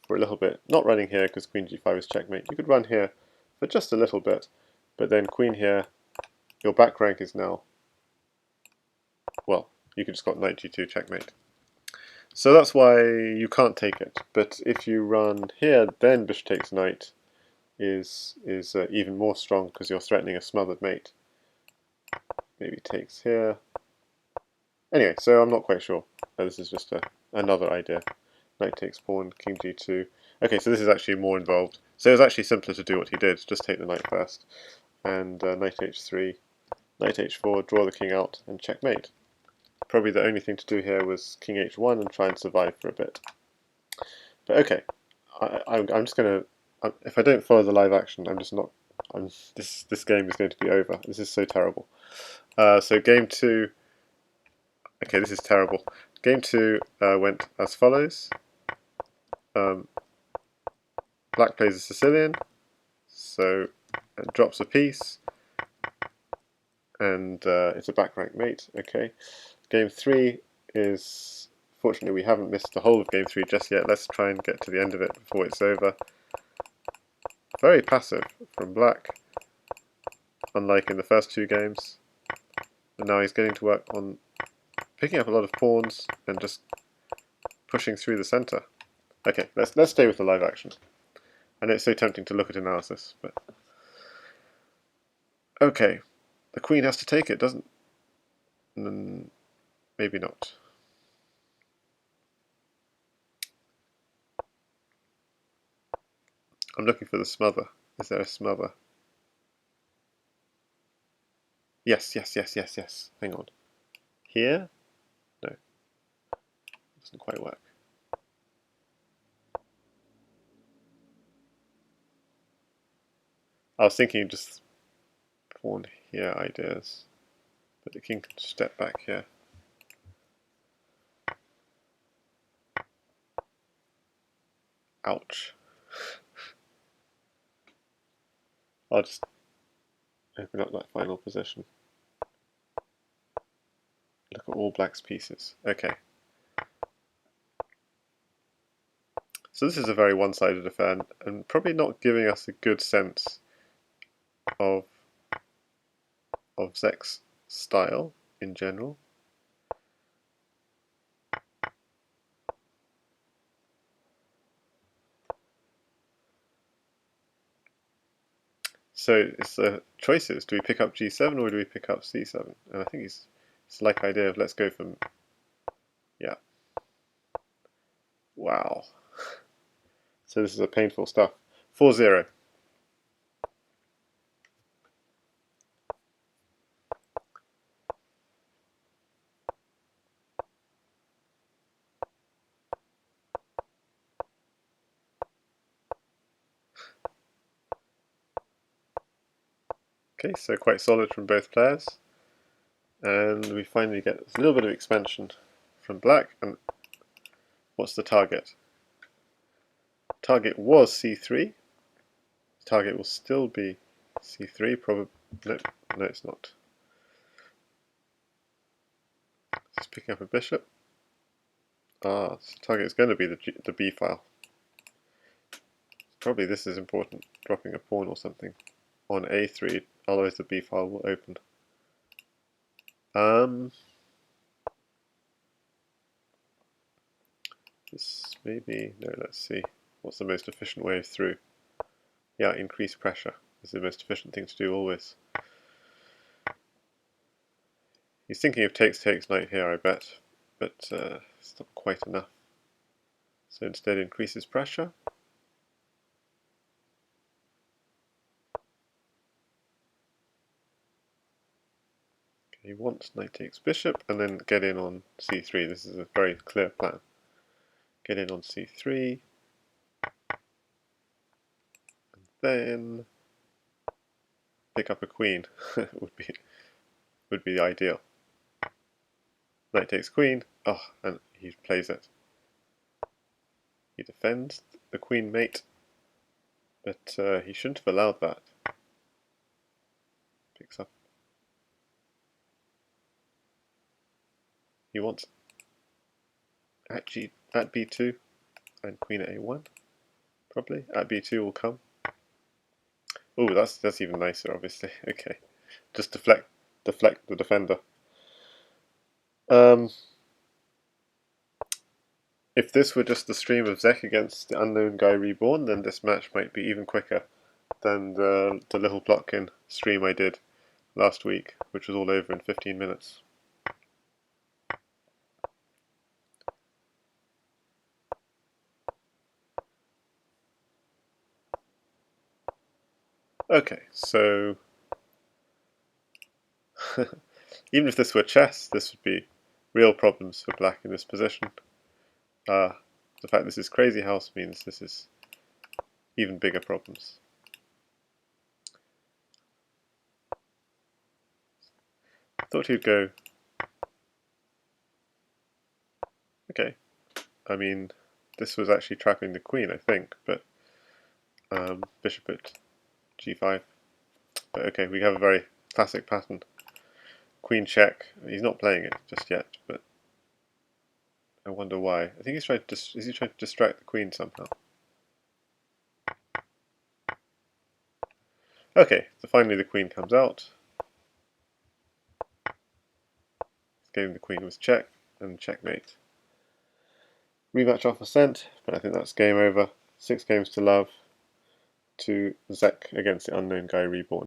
for a little bit. Not running here because queen g5 is checkmate. You could run here for just a little bit, but then queen here, your back rank is now, well, you could just got knight g2 checkmate. So that's why you can't take it. But if you run here, then bishop takes knight is even more strong because you're threatening a smothered mate. Maybe takes here. Anyway, so I'm not quite sure. This is just another idea. Knight takes pawn, king g2. Okay, so this is actually more involved. So it was actually simpler to do what he did, just take the knight first. And knight h3, knight h4, draw the king out, and checkmate. Probably the only thing to do here was king h1 and try and survive for a bit. But okay, I'm just going to... If I don't follow the live action, I'm just not... This game is going to be over. This is so terrible. So game 2... Okay, this is terrible. Game 2 went as follows. Black plays a Sicilian, so drops a piece, and it's a back rank mate. Okay. Game 3 is, fortunately we haven't missed the whole of Game 3 just yet. Let's try and get to the end of it before it's over. Very passive from Black, unlike in the first two games. And now he's getting to work on picking up a lot of pawns and just pushing through the centre. Okay, let's stay with the live action. I know it's so tempting to look at analysis, but... Okay, the queen has to take it, doesn't... Maybe not. I'm looking for the smother. Is there a smother? Yes, yes, yes, yes, yes. Hang on. Here? No. Doesn't quite work. I was thinking just pawn here ideas. But the king can step back here. Ouch. I'll just open up that final position. Look at all black's pieces. Okay. So this is a very one-sided affair, and probably not giving us a good sense of Zeck's style in general. So it's choices. Do we pick up G7 or do we pick up C7? And I think it's like idea of let's go from, yeah. Wow. So this is a painful stuff. 4-0. Okay, so quite solid from both players. And we finally get a little bit of expansion from black. And what's the target? Target was C3. Target will still be C3, probably. No, no, it's not. Just picking up a bishop. Ah, target is going to be the B file. Probably this is important, dropping a pawn or something on A3, otherwise the B file will open. This maybe, no, let's see. What's the most efficient way through? Yeah, increase pressure is the most efficient thing to do always. He's thinking of takes knight here, I bet, but it's not quite enough. So instead increases pressure. He wants knight takes bishop and then get in on c3. This is a very clear plan. Get in on c3, and then pick up a queen would be the ideal. Knight takes queen. Oh, and he plays it. He defends the queen mate, but he shouldn't have allowed that. Picks up. He wants at b2 and queen at a1. Probably at b2 will come. Oh, that's even nicer, obviously. Okay, just deflect the defender. If this were just the stream of Zeck against the Unknown Guy Reborn, then this match might be even quicker than the little Plotkin stream I did last week, which was all over in 15 minutes. Okay, so even if this were chess, this would be real problems for black in this position. The fact this is Crazyhouse means this is even bigger problems. I thought he'd go... Okay, I mean, this was actually trapping the queen, I think, but bishop at g5. But okay, we have a very classic pattern. Queen check. He's not playing it just yet, but I wonder why. I think he's trying to is he trying to distract the queen somehow? Okay, so finally the queen comes out. Getting the queen was check and checkmate. Rematch offer sent, but I think that's game over. 6 games to love to Zeck against the Unknown Guy Reborn.